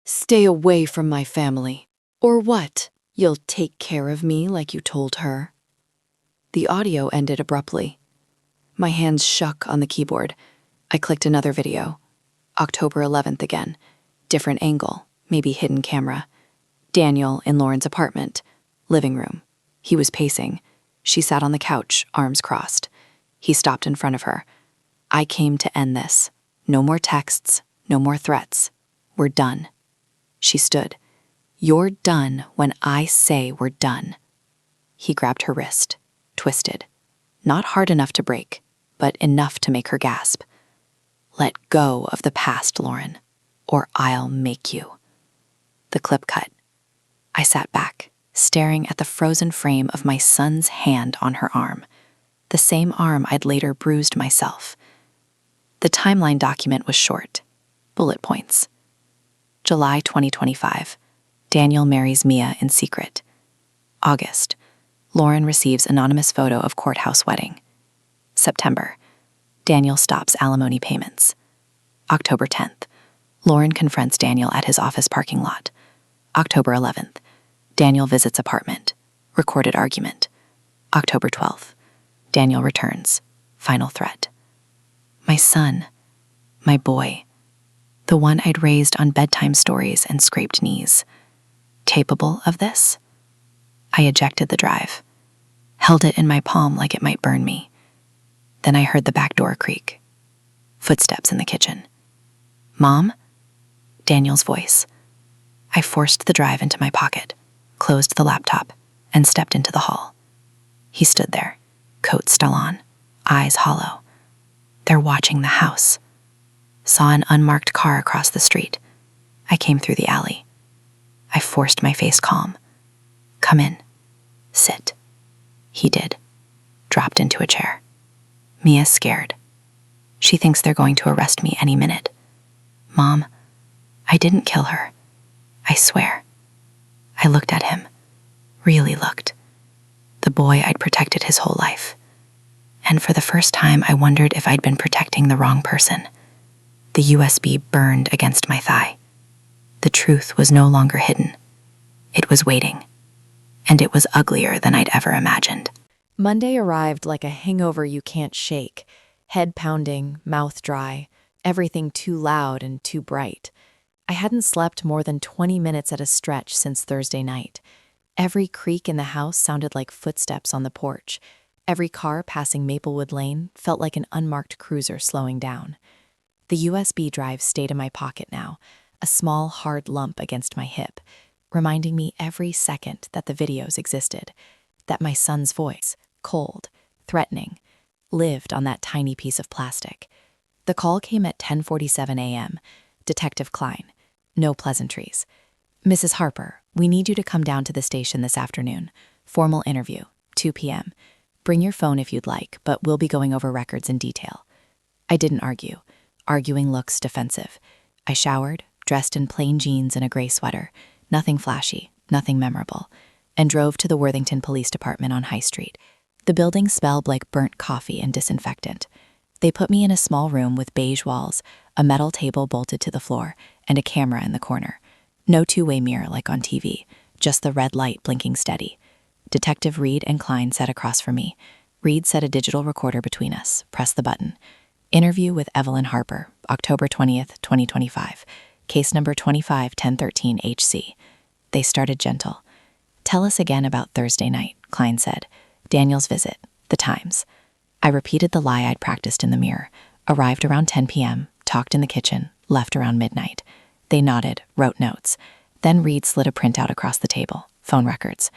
"Stay away from my family. Or what? You'll take care of me like you told her?" The audio ended abruptly. My hands shook on the keyboard. I clicked another video. October 11th again. Different angle, maybe hidden camera. Daniel in Lauren's apartment. Living room. He was pacing. She sat on the couch, arms crossed. He stopped in front of her. "I came to end this. No more texts, no more threats. We're done." She stood. "You're done when I say we're done." He grabbed her wrist, twisted. Not hard enough to break, but enough to make her gasp. "Let go of the past, Lauren, or I'll make you." The clip cut. I sat back, staring at the frozen frame of my son's hand on her arm, the same arm I'd later bruised myself. The timeline document was short. Bullet points. July 2025. Daniel marries Mia in secret. August. Lauren receives anonymous photo of courthouse wedding. September. Daniel stops alimony payments. October 10th. Lauren confronts Daniel at his office parking lot. October 11th. Daniel visits apartment. Recorded argument. October 12th. Daniel returns. Final threat. My son. My boy. The one I'd raised on bedtime stories and scraped knees. Capable of this? I ejected the drive. Held it in my palm like it might burn me. Then I heard the back door creak. Footsteps in the kitchen. "Mom?" Daniel's voice. I forced the drive into my pocket, closed the laptop, and stepped into the hall. He stood there, coat still on, eyes hollow. They're watching the house. Saw an unmarked car across the street. I came through the alley. I forced my face calm. "Come in. Sit." He did. Dropped into a chair. Mia's scared. She thinks they're going to arrest me any minute. "Mom, I didn't kill her. I swear." I looked at him. Really looked. The boy I'd protected his whole life. And for the first time, I wondered if I'd been protecting the wrong person. The USB burned against my thigh. The truth was no longer hidden. It was waiting. And it was uglier than I'd ever imagined. Monday arrived like a hangover you can't shake. Head pounding, mouth dry, everything too loud and too bright. I hadn't slept more than 20 minutes at a stretch since Thursday night. Every creak in the house sounded like footsteps on the porch. Every car passing Maplewood Lane felt like an unmarked cruiser slowing down. The USB drive stayed in my pocket now, a small, hard lump against my hip, reminding me every second that the videos existed, that my son's voice, cold, threatening, lived on that tiny piece of plastic. The call came at 10:47 a.m. Detective Klein. No pleasantries. "Mrs. Harper, we need you to come down to the station this afternoon. Formal interview, 2 p.m. Bring your phone if you'd like, but we'll be going over records in detail." I didn't argue. Arguing looks defensive. I showered, dressed in plain jeans and a gray sweater, nothing flashy, nothing memorable, and drove to the Worthington Police Department on High Street. The building smelled like burnt coffee and disinfectant. They put me in a small room with beige walls, a metal table bolted to the floor, and a camera in the corner. No two-way mirror like on TV, just the red light blinking steady. Detective Reed and Klein sat across from me. Reed set a digital recorder between us, pressed the button. Interview with Evelyn Harper, October 20th, 2025. case number 251013HC. They started gentle. Tell us again about Thursday night, Klein said. Daniel's visit, the times. I repeated the lie I'd practiced in the mirror, arrived around 10 p.m., talked in the kitchen, left around midnight. They nodded, wrote notes. Then Reed slid a printout across the table, phone records.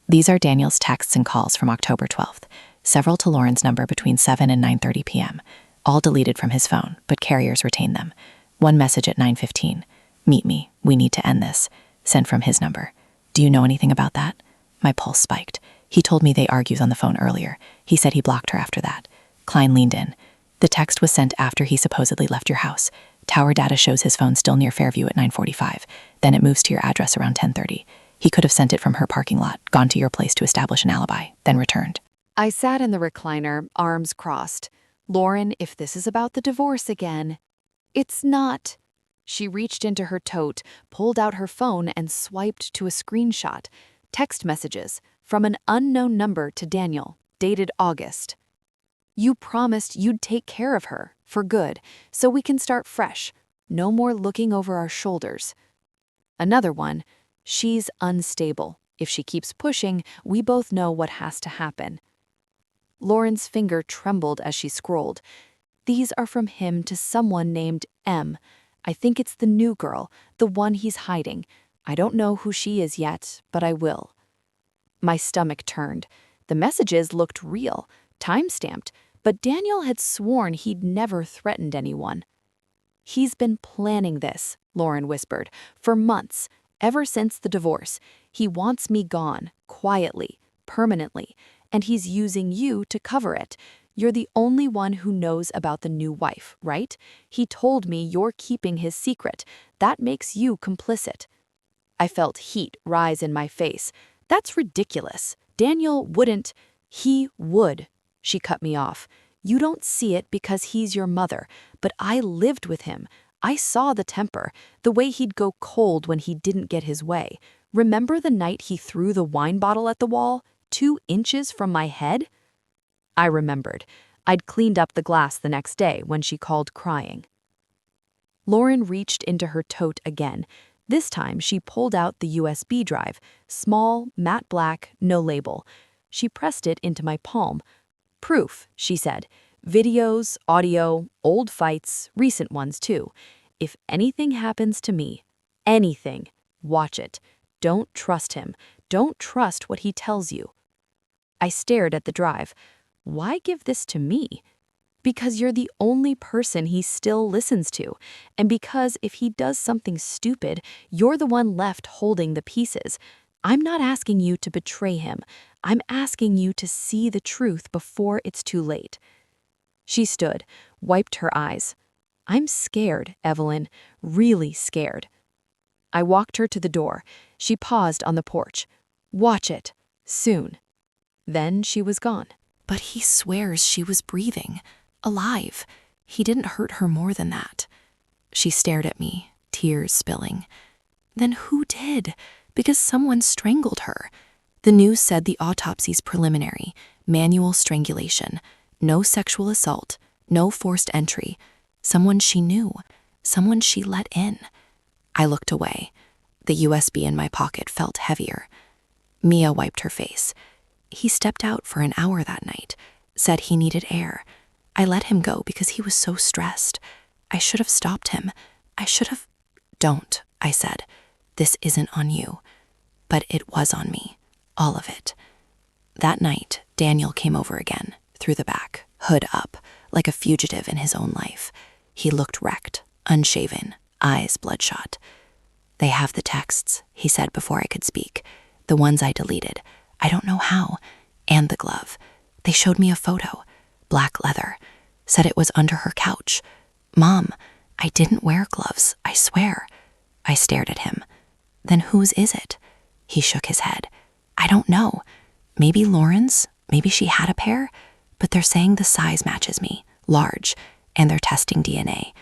These are Daniel's texts and calls from October 12th, several to Lauren's number between 7 and 9:30 p.m., all deleted from his phone, but carriers retained them. One message at 9:15. Meet me, we need to end this. Sent from his number. Do you know anything about that? My pulse spiked. He told me they argued on the phone earlier. He said he blocked her after that. Klein leaned in. The text was sent after he supposedly left your house. Tower data shows his phone still near Fairview at 9:45. Then it moves to your address around 10:30. He could have sent it from her parking lot, gone to your place to establish an alibi, then returned. I sat in the recliner, arms crossed. Lauren, if this is about the divorce again. It's not. She reached into her tote, pulled out her phone, and swiped to a screenshot. Text messages from an unknown number to Daniel, dated August. You promised you'd take care of her, for good, so we can start fresh. No more looking over our shoulders. Another one. She's unstable. If she keeps pushing, we both know what has to happen. Lauren's finger trembled as she scrolled. These are from him to someone named M. I think it's the new girl, the one he's hiding. I don't know who she is yet, but I will. My stomach turned. The messages looked real, time-stamped, but Daniel had sworn he'd never threatened anyone. He's been planning this, Lauren whispered, for months, ever since the divorce. He wants me gone, quietly, permanently, and he's using you to cover it. You're the only one who knows about the new wife, right? He told me you're keeping his secret. That makes you complicit. I felt heat rise in my face. That's ridiculous. Daniel wouldn't. He would. She cut me off. You don't see it because he's your mother, but I lived with him. I saw the temper, the way he'd go cold when he didn't get his way. Remember the night he threw the wine bottle at the wall, 2 inches from my head? I remembered. I'd cleaned up the glass the next day when she called crying. Lauren reached into her tote again. This time she pulled out the USB drive, small, matte black, no label. She pressed it into my palm. Proof, she said. Videos, audio, old fights, recent ones too. If anything happens to me, anything, watch it. Don't trust him. Don't trust what he tells you. I stared at the drive. Why give this to me? Because you're the only person he still listens to, and because if he does something stupid, you're the one left holding the pieces. I'm not asking you to betray him. I'm asking you to see the truth before it's too late. She stood, wiped her eyes. I'm scared, Evelyn, really scared. I walked her to the door. She paused on the porch. Watch it. Soon. Then she was gone. But he swears she was breathing, alive. He didn't hurt her more than that. She stared at me, tears spilling. Then who did? Because someone strangled her. The news said the autopsy's preliminary, manual strangulation, no sexual assault, no forced entry. Someone she knew, someone she let in. I looked away. The USB in my pocket felt heavier. Mia wiped her face. He stepped out for an hour that night, said he needed air. I let him go because he was so stressed. I should have stopped him. I should have... Don't, I said. This isn't on you. But it was on me. All of it. That night, Daniel came over again, through the back, hood up, like a fugitive in his own life. He looked wrecked, unshaven, eyes bloodshot. They have the texts, he said before I could speak. The ones I deleted. I don't know how. And the glove. They showed me a photo. Black leather. Said it was under her couch. Mom, I didn't wear gloves, I swear. I stared at him. Then whose is it? He shook his head. I don't know. Maybe Lauren's. Maybe she had a pair. But they're saying the size matches me. Large. And they're testing DNA.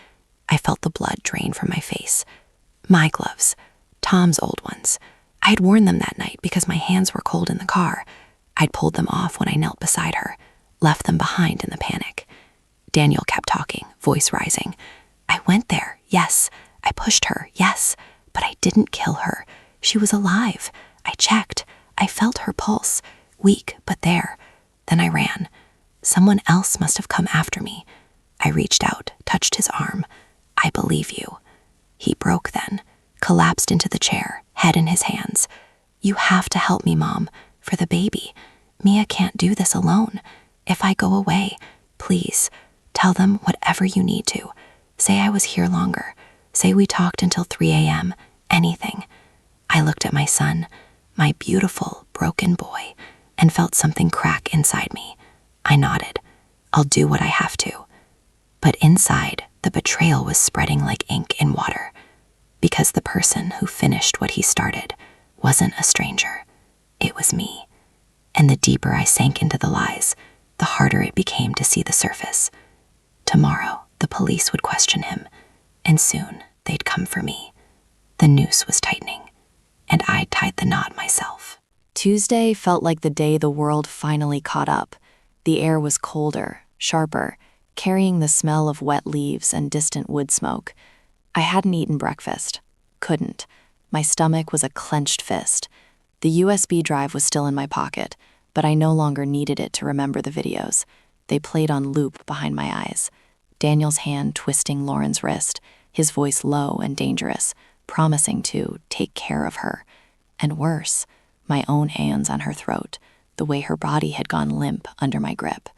I felt the blood drain from my face. My gloves. Tom's old ones. I had worn them that night because my hands were cold in the car. I'd pulled them off when I knelt beside her, left them behind in the panic. Daniel kept talking, voice rising. I went there, yes. I pushed her, yes, but I didn't kill her. She was alive. I checked. I felt her pulse, weak but there. Then I ran. Someone else must have come after me. I reached out, touched his arm. I believe you. He broke then, collapsed into the chair, head in his hands. You have to help me, Mom, for the baby. Mia can't do this alone. If I go away, please, tell them whatever you need to. Say I was here longer. Say we talked until 3 a.m. Anything. I looked at my son, my beautiful, broken boy, and felt something crack inside me. I nodded. I'll do what I have to. But inside, the betrayal was spreading like ink in water, because the person who finished what he started wasn't a stranger. It was me. And the deeper I sank into the lies, the harder it became to see the surface. Tomorrow, the police would question him, and soon they'd come for me. The noose was tightening, and I tied the knot myself. Tuesday felt like the day the world finally caught up. The air was colder, sharper, carrying the smell of wet leaves and distant wood smoke. I hadn't eaten breakfast. Couldn't. My stomach was a clenched fist. The USB drive was still in my pocket, but I no longer needed it to remember the videos. They played on loop behind my eyes. Daniel's hand twisting Lauren's wrist, his voice low and dangerous, promising to take care of her. And worse, my own hands on her throat, the way her body had gone limp under my grip.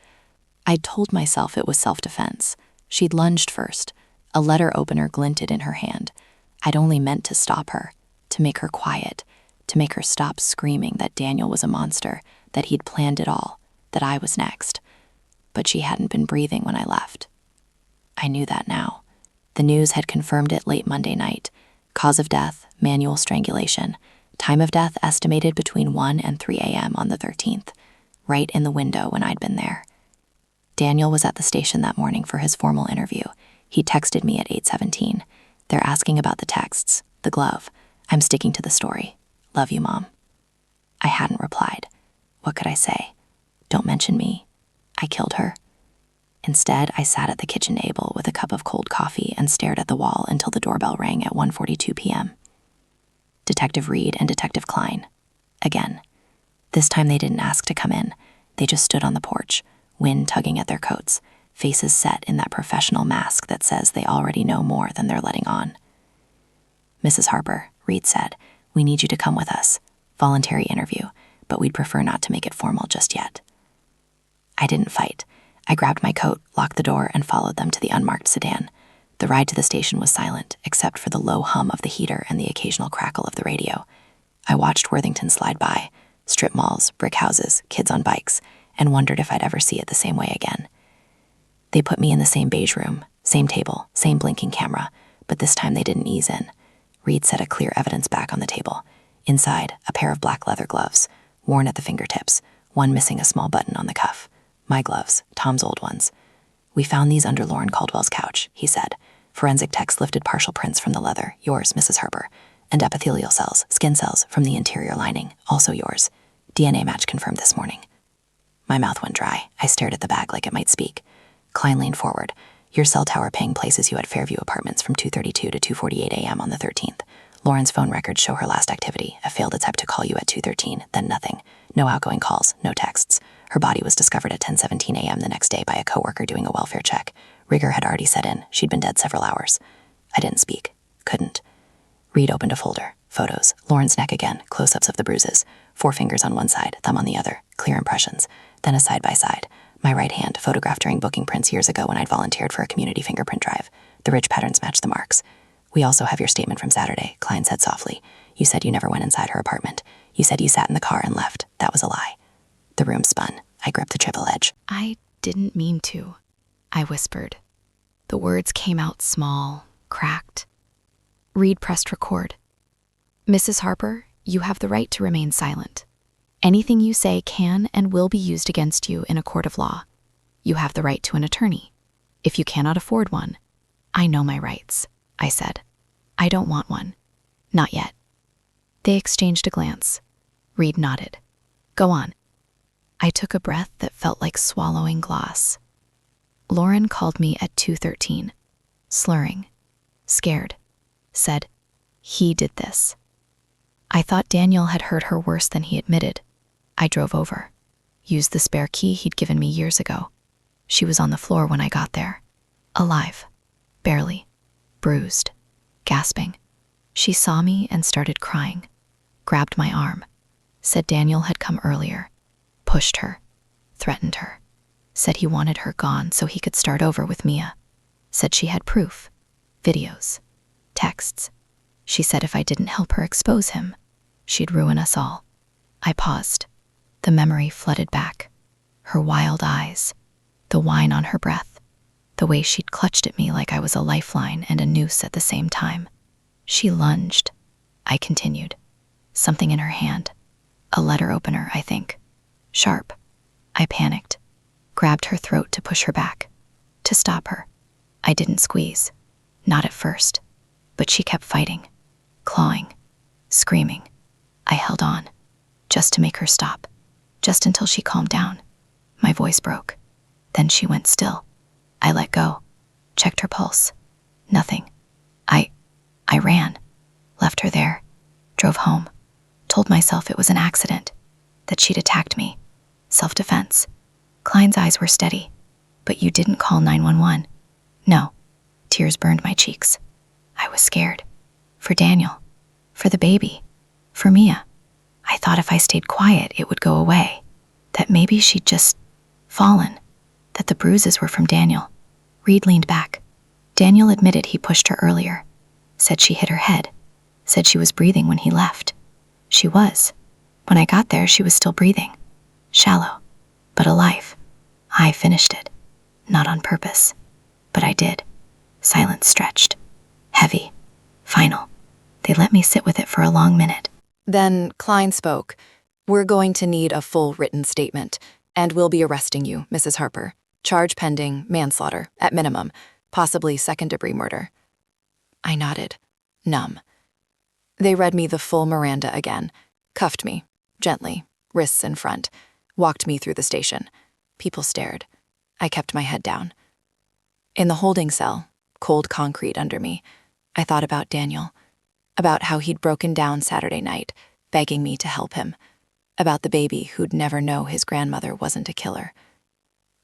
I'd told myself it was self-defense. She'd lunged first. A letter opener glinted in her hand. I'd only meant to stop her, to make her quiet, to make her stop screaming that Daniel was a monster, that he'd planned it all, that I was next. But she hadn't been breathing when I left. I knew that now. The news had confirmed it late Monday night. Cause of death, manual strangulation. Time of death estimated between 1 and 3 a.m. on the 13th, right in the window when I'd been there. Daniel was at the station that morning for his formal interview. He texted me at 8:17. They're asking about the texts, the glove. I'm sticking to the story. Love you, Mom. I hadn't replied. What could I say? Don't mention me. I killed her. Instead, I sat at the kitchen table with a cup of cold coffee and stared at the wall until the doorbell rang at 1:42 p.m. Detective Reed and Detective Klein. Again. This time they didn't ask to come in. They just stood on the porch, wind tugging at their coats, faces set in that professional mask that says they already know more than they're letting on. Mrs. Harper, Reed said, we need you to come with us. Voluntary interview, but we'd prefer not to make it formal just yet. I didn't fight. I grabbed my coat, locked the door, and followed them to the unmarked sedan. The ride to the station was silent, except for the low hum of the heater and the occasional crackle of the radio. I watched Worthington slide by, strip malls, brick houses, kids on bikes, and wondered if I'd ever see it the same way again. They put me in the same beige room, same table, same blinking camera, but this time they didn't ease in. Reed set a clear evidence back on the table. Inside, a pair of black leather gloves, worn at the fingertips, one missing a small button on the cuff. My gloves, Tom's old ones. We found these under Lauren Caldwell's couch, he said. Forensic techs lifted partial prints from the leather, yours, Mrs. Harper, and epithelial cells, skin cells, from the interior lining, also yours. DNA match confirmed this morning. My mouth went dry. I stared at the bag like it might speak. Klein leaned forward. Your cell tower ping places you at Fairview Apartments from 2:32 to 2:48 a.m. on the 13th. Lauren's phone records show her last activity, a failed attempt to call you at 2:13, then nothing. No outgoing calls, no texts. Her body was discovered at 10:17 a.m. the next day by a coworker doing a welfare check. Rigor had already set in. She'd been dead several hours. I didn't speak. Couldn't. Reed opened a folder. Photos. Lauren's neck again. Close-ups of the bruises. 4 fingers on one side, thumb on the other. Clear impressions. Then a side-by-side. My right hand, photographed during booking prints years ago when I'd volunteered for a community fingerprint drive. The ridge patterns matched the marks. We also have your statement from Saturday, Klein said softly. You said you never went inside her apartment. You said you sat in the car and left. That was a lie. The room spun. I gripped the triple edge. I didn't mean to, I whispered. The words came out small, cracked. Reed pressed record. Mrs. Harper, you have the right to remain silent. Anything you say can and will be used against you in a court of law. You have the right to an attorney. If you cannot afford one, I know my rights, I said. I don't want one. Not yet. They exchanged a glance. Reed nodded. Go on. I took a breath that felt like swallowing glass. Lauren called me at 2:13, slurring, scared. said, "He did this." I thought Daniel had hurt her worse than he admitted. I drove over, used the spare key he'd given me years ago. She was on the floor when I got there. Alive. Barely. Bruised. Gasping. She saw me and started crying. Grabbed my arm. Said Daniel had come earlier. Pushed her. Threatened her. Said he wanted her gone so he could start over with Mia. Said she had proof. Videos. Texts. She said if I didn't help her expose him, she'd ruin us all. I paused. The memory flooded back. Her wild eyes. The whine on her breath. The way she'd clutched at me like I was a lifeline and a noose at the same time. She lunged. I continued. Something in her hand. A letter opener, I think. Sharp. I panicked. Grabbed her throat to push her back. To stop her. I didn't squeeze. Not at first. But she kept fighting. Clawing. Screaming. I held on. Just to make her stop. Just until she calmed down. My voice broke. Then she went still. I let go. Checked her pulse. Nothing. I ran. Left her there. Drove home. Told myself it was an accident. That she'd attacked me. Self-defense. Klein's eyes were steady. But you didn't call 911. No. Tears burned my cheeks. I was scared. For Daniel. For the baby. For Mia. I thought if I stayed quiet, it would go away. That maybe she'd just fallen. That the bruises were from Daniel. Reed leaned back. Daniel admitted he pushed her earlier. Said she hit her head. Said she was breathing when he left. She was. When I got there, she was still breathing. Shallow. But alive. I finished it. Not on purpose. But I did. Silence stretched. Heavy. Final. They let me sit with it for a long minute. Then Klein spoke. "We're going to need a full written statement, and we'll be arresting you, Mrs. Harper. Charge pending manslaughter, at minimum, possibly second-degree murder." I nodded, numb. They read me the full Miranda again, cuffed me, gently, wrists in front, walked me through the station. People stared. I kept my head down. In the holding cell, cold concrete under me, I thought about Daniel, about how he'd broken down Saturday night, begging me to help him, about the baby who'd never know his grandmother wasn't a killer,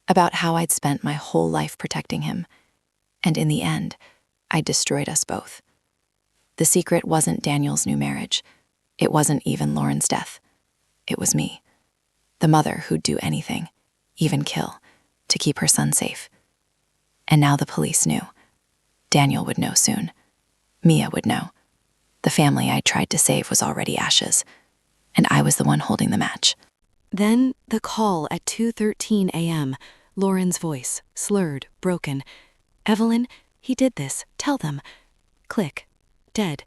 about how I'd spent my whole life protecting him, and in the end, I'd destroyed us both. The secret wasn't Daniel's new marriage. It wasn't even Lauren's death. It was me, the mother who'd do anything, even kill, to keep her son safe. And now the police knew. Daniel would know soon. Mia would know. The family I tried to save was already ashes, and I was the one holding the match. Then the call at 2:13 a.m., Lauren's voice, slurred, broken. "Evelyn, he did this. Tell them." Click. Dead.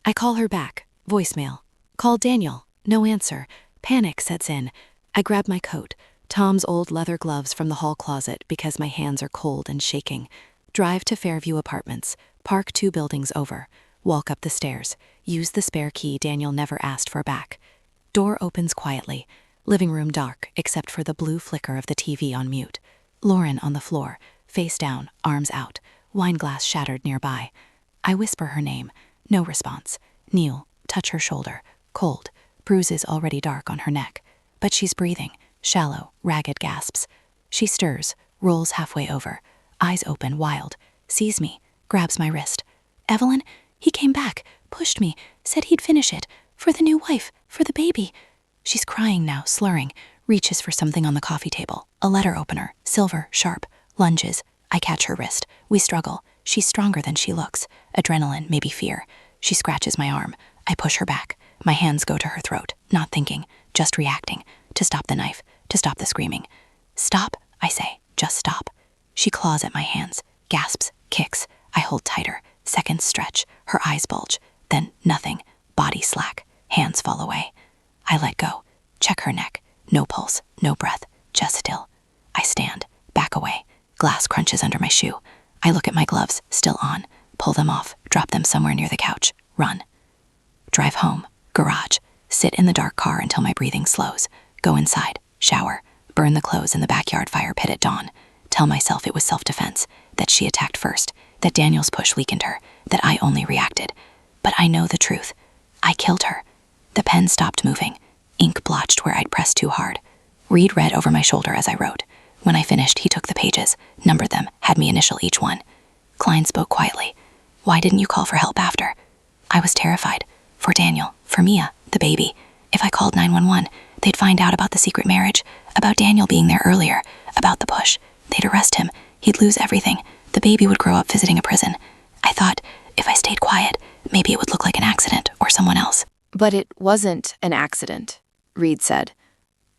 I call her back. Voicemail. Call Daniel. No answer. Panic sets in. I grab my coat, Tom's old leather gloves from the hall closet because my hands are cold and shaking. Drive to Fairview Apartments. Park 2 buildings over. Walk up the stairs. Use the spare key Daniel never asked for back. Door opens quietly. Living room dark, except for the blue flicker of the TV on mute. Lauren on the floor, face down, arms out, wine glass shattered nearby. I whisper her name. No response. Kneel, touch her shoulder. Cold. Bruises already dark on her neck. But she's breathing. Shallow, ragged gasps. She stirs, rolls halfway over. Eyes open, wild. Sees me. Grabs my wrist. "Evelyn, he came back. Pushed me. Said he'd finish it. For the new wife. For the baby." She's crying now, slurring. Reaches for something on the coffee table. A letter opener. Silver, sharp. Lunges. I catch her wrist. We struggle. She's stronger than she looks. Adrenaline, maybe fear. She scratches my arm. I push her back. My hands go to her throat. Not thinking. Just reacting. To stop the knife. To stop the screaming. "Stop," I say. "Just stop." She claws at my hands. Gasps. Kicks. I hold tighter. Seconds stretch. Her eyes bulge. Then nothing. Body slack. Hands fall away. I let go. Check her neck. No pulse. No breath. Just still. I stand. Back away. Glass crunches under my shoe. I look at my gloves. Still on. Pull them off. Drop them somewhere near the couch. Run. Drive home. Garage. Sit in the dark car until my breathing slows. Go inside. Shower. Burn the clothes in the backyard fire pit at dawn. Tell myself it was self-defense. That she attacked first. That Daniel's push weakened her. that I only reacted. But I know the truth. I killed her. The pen stopped moving. Ink blotched where I'd pressed too hard. Reed read over my shoulder as I wrote. When I finished, he took the pages, numbered them, had me initial each one. Klein spoke quietly. Why didn't you call for help after? I was terrified. For Daniel, for Mia, the baby. If I called 911, they'd find out about the secret marriage, about Daniel being there earlier, about the push. They'd arrest him. He'd lose everything. The baby would grow up visiting a prison. I thought, if I stayed quiet, maybe it would look like an accident or someone else. But it wasn't an accident, Reed said.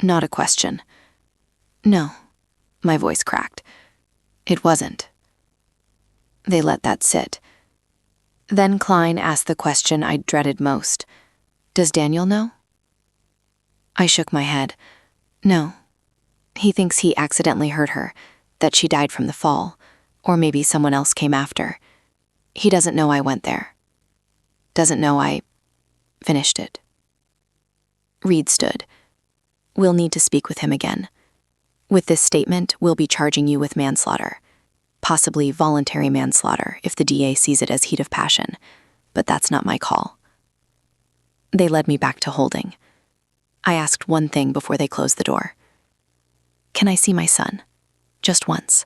Not a question. No, my voice cracked. It wasn't. They let that sit. Then Klein asked the question I dreaded most. Does Daniel know? I shook my head. No. He thinks he accidentally hurt her, that she died from the fall, or maybe someone else came after. He doesn't know I went there. Doesn't know I finished it. Reed stood. We'll need to speak with him again. With this statement, we'll be charging you with manslaughter. Possibly voluntary manslaughter if the DA sees it as heat of passion, but that's not my call. They led me back to holding. I asked one thing before they closed the door. Can I see my son? Just once.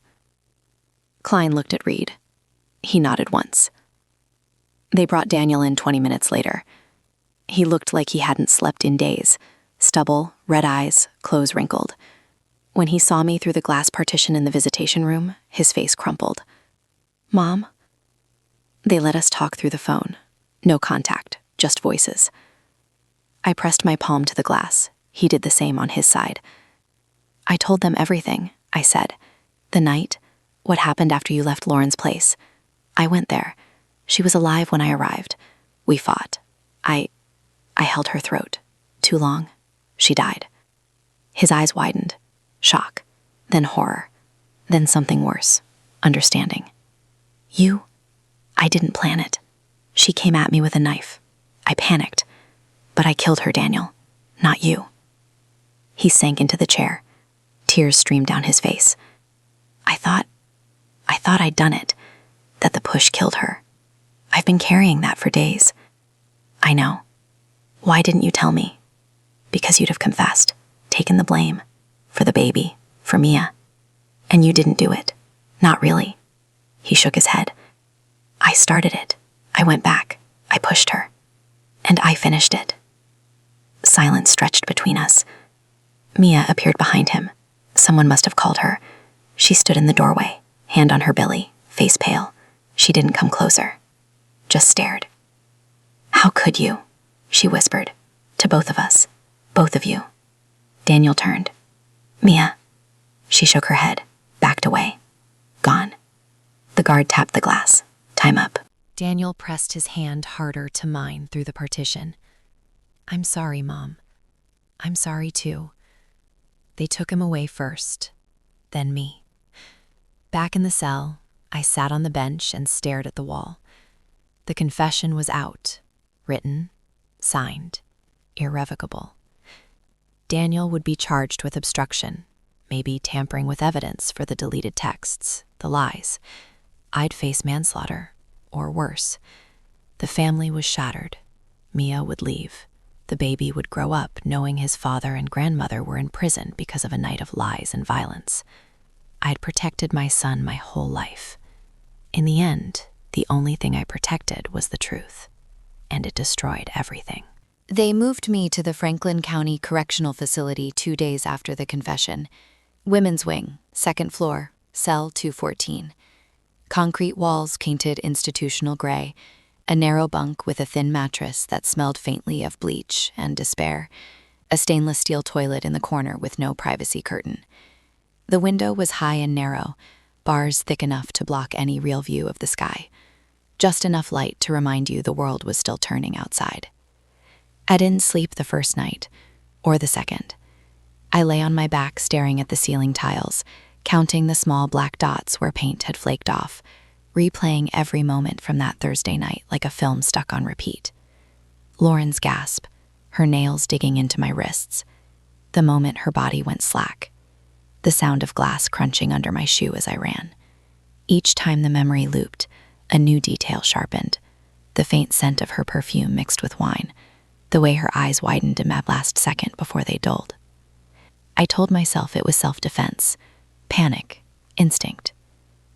Klein looked at Reed. He nodded once. They brought Daniel in 20 minutes later. He looked like he hadn't slept in days. Stubble, red eyes, clothes wrinkled. When he saw me through the glass partition in the visitation room, his face crumpled. Mom? They let us talk through the phone. No contact, just voices. I pressed my palm to the glass. He did the same on his side. I told them everything, I said. The night, what happened after you left Lauren's place. I went there. She was alive when I arrived. We fought. I held her throat. Too long. She died. His eyes widened. Shock. Then horror. Then something worse. Understanding. You? I didn't plan it. She came at me with a knife. I panicked. But I killed her, Daniel. Not you. He sank into the chair. Tears streamed down his face. I thought I'd done it. That the push killed her. I've been carrying that for days. I know. Why didn't you tell me? Because you'd have confessed, taken the blame. For the baby, for Mia. And you didn't do it. Not really. He shook his head. I started it. I went back. I pushed her. And I finished it. Silence stretched between us. Mia appeared behind him. Someone must have called her. She stood in the doorway, hand on her belly, face pale. She didn't come closer. Just stared. How could you? She whispered. To both of us. Both of you. Daniel turned. Mia. She shook her head, backed away. Gone. The guard tapped the glass. Time up. Daniel pressed his hand harder to mine through the partition. I'm sorry, Mom. I'm sorry, too. They took him away first, then me. Back in the cell, I sat on the bench and stared at the wall. The confession was out, written, signed, irrevocable. Daniel would be charged with obstruction, maybe tampering with evidence for the deleted texts, the lies. I'd face manslaughter, or worse. The family was shattered. Mia would leave. The baby would grow up knowing his father and grandmother were in prison because of a night of lies and violence. I'd protected my son my whole life. In the end, the only thing I protected was the truth, and it destroyed everything. They moved me to the Franklin County Correctional Facility 2 days after the confession. Women's wing, 2nd floor, cell 214. Concrete walls painted institutional gray, a narrow bunk with a thin mattress that smelled faintly of bleach and despair, a stainless steel toilet in the corner with no privacy curtain. The window was high and narrow, bars thick enough to block any real view of the sky. Just enough light to remind you the world was still turning outside. I didn't sleep the first night, or the second. I lay on my back staring at the ceiling tiles, counting the small black dots where paint had flaked off, replaying every moment from that Thursday night like a film stuck on repeat. Lauren's gasp, her nails digging into my wrists, the moment her body went slack, the sound of glass crunching under my shoe as I ran. Each time the memory looped, A new detail sharpened: the faint scent of her perfume mixed with wine, the way her eyes widened in that last second before they dulled. I told myself it was self-defense, panic, instinct.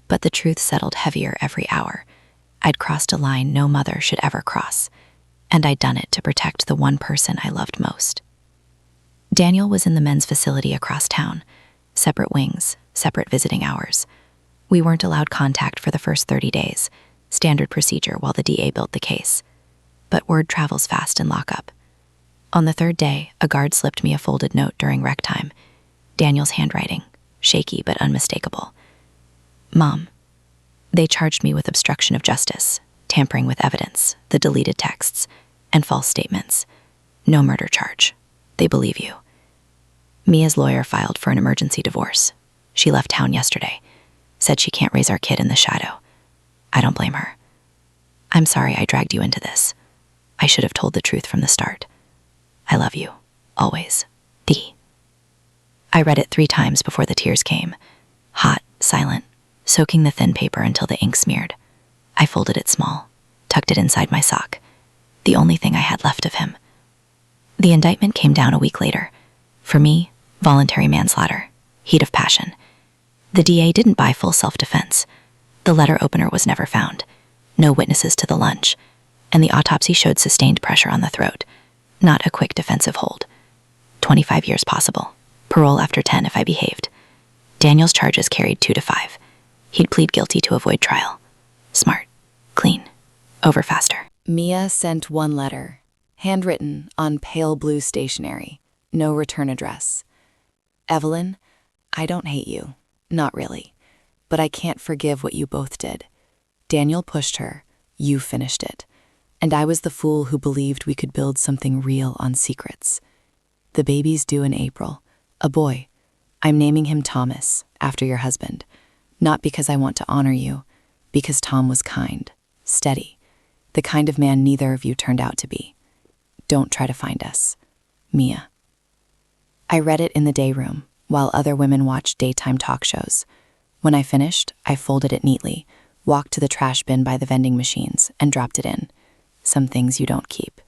But the truth settled heavier every hour. I'd crossed a line no mother should ever cross, and I'd done it to protect the one person I loved most. Daniel was in the men's facility across town. Separate wings, separate visiting hours. We weren't allowed contact for the first 30 days, standard procedure while the DA built the case. But word travels fast in lockup. On the third day, a guard slipped me a folded note during rec time. Daniel's handwriting, shaky but unmistakable. Mom. They charged me with obstruction of justice, tampering with evidence, the deleted texts, and false statements. No murder charge. They believe you. Mia's lawyer filed for an emergency divorce. She left town yesterday. Said she can't raise our kid in the shadow. I don't blame her. I'm sorry I dragged you into this. I should have told the truth from the start. I love you. Always. D. I read it 3 times before the tears came. Hot, silent, soaking the thin paper until the ink smeared. I folded it small, tucked it inside my sock. The only thing I had left of him. The indictment came down a week later. For me, voluntary manslaughter, heat of passion. The DA didn't buy full self-defense. The letter opener was never found. No witnesses to the lunch. And the autopsy showed sustained pressure on the throat, not a quick defensive hold. 25 years possible. Parole after 10 if I behaved. Daniel's charges carried 2 to 5. He'd plead guilty to avoid trial. Smart. Clean. Over faster. Mia sent 1 letter, handwritten on pale blue stationery. No return address. Evelyn, I don't hate you. Not really. But I can't forgive what you both did. Daniel pushed her. You finished it. And I was the fool who believed we could build something real on secrets. The baby's due in April. A boy. I'm naming him Thomas, after your husband. Not because I want to honor you, because Tom was kind, steady, the kind of man neither of you turned out to be. Don't try to find us. Mia. I read it in the day room, while other women watched daytime talk shows. When I finished, I folded it neatly, walked to the trash bin by the vending machines, and dropped it in. Some things you don't keep.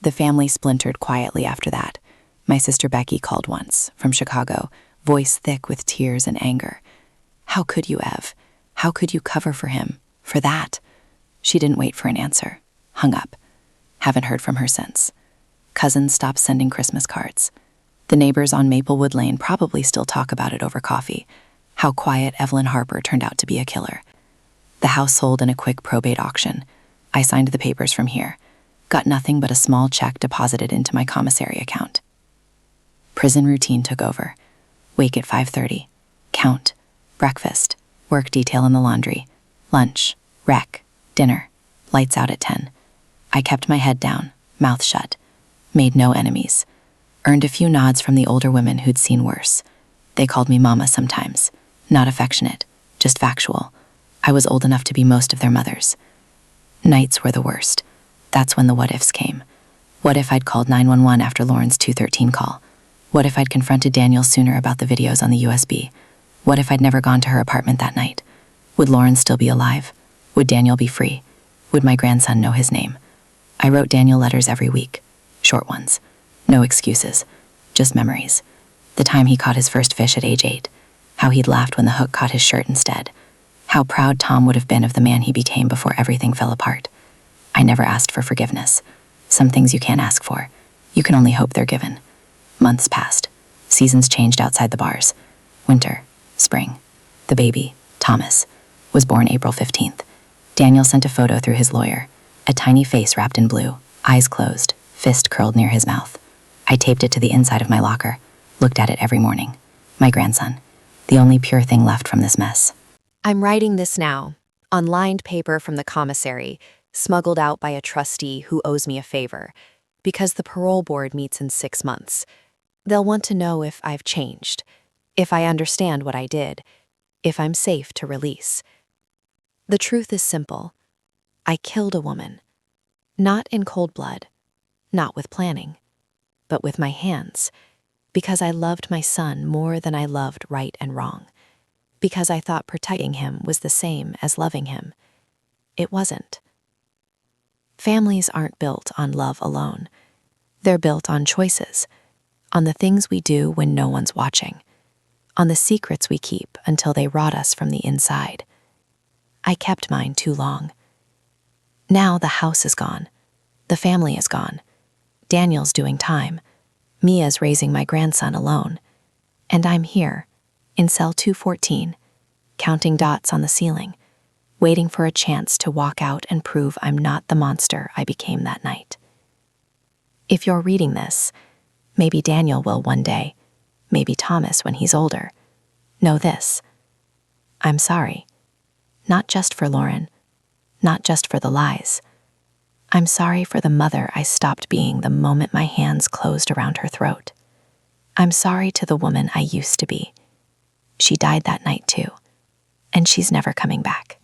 The family splintered quietly after that. My sister Becky called once, from Chicago, voice thick with tears and anger. How could you, Ev? How could you cover for him? For that? She didn't wait for an answer. Hung up. Haven't heard from her since. Cousins stopped sending Christmas cards. The neighbors on Maplewood Lane probably still talk about it over coffee. How quiet Evelyn Harper turned out to be a killer. The house sold in a quick probate auction. I signed the papers from here. Got nothing but a small check deposited into my commissary account. Prison routine took over. Wake at 5:30. Count. Breakfast. Work detail in the laundry. Lunch. Rec. Dinner. Lights out at 10. I kept my head down, mouth shut. Made no enemies. Earned a few nods from the older women who'd seen worse. They called me Mama sometimes. Not affectionate, just factual. I was old enough to be most of their mothers. Nights were the worst. That's when the what-ifs came. What if I'd called 911 after Lauren's 213 call? What if I'd confronted Daniel sooner about the videos on the USB? What if I'd never gone to her apartment that night? Would Lauren still be alive? Would Daniel be free? Would my grandson know his name? I wrote Daniel letters every week. Short ones. No excuses. Just memories. The time he caught his first fish at age 8. How he'd laughed when the hook caught his shirt instead. How proud Tom would have been of the man he became before everything fell apart. I never asked for forgiveness. Some things you can't ask for. You can only hope they're given. Months passed. Seasons changed outside the bars. Winter. Spring. The baby, Thomas, was born April 15th. Daniel sent a photo through his lawyer. A tiny face wrapped in blue, eyes closed, fist curled near his mouth. I taped it to the inside of my locker, looked at it every morning. My grandson. The only pure thing left from this mess. I'm writing this now, on lined paper from the commissary, smuggled out by a trustee who owes me a favor, because the parole board meets in 6 months. They'll want to know if I've changed, if I understand what I did, if I'm safe to release. The truth is simple. I killed a woman. Not in cold blood, not with planning, but with my hands, because I loved my son more than I loved right and wrong, because I thought protecting him was the same as loving him, it wasn't. Families aren't built on love alone. They're built on choices, on the things we do when no one's watching, on the secrets we keep until they rot us from the inside. I kept mine too long. Now the house is gone. The family is gone. Daniel's doing time. Mia's raising my grandson alone. And I'm here, in cell 214, counting dots on the ceiling, waiting for a chance to walk out and prove I'm not the monster I became that night. If you're reading this, maybe Daniel will one day, maybe Thomas when he's older. Know this: I'm sorry. Not just for Lauren, not just for the lies. I'm sorry for the mother I stopped being the moment my hands closed around her throat. I'm sorry to the woman I used to be. She died that night too, and she's never coming back.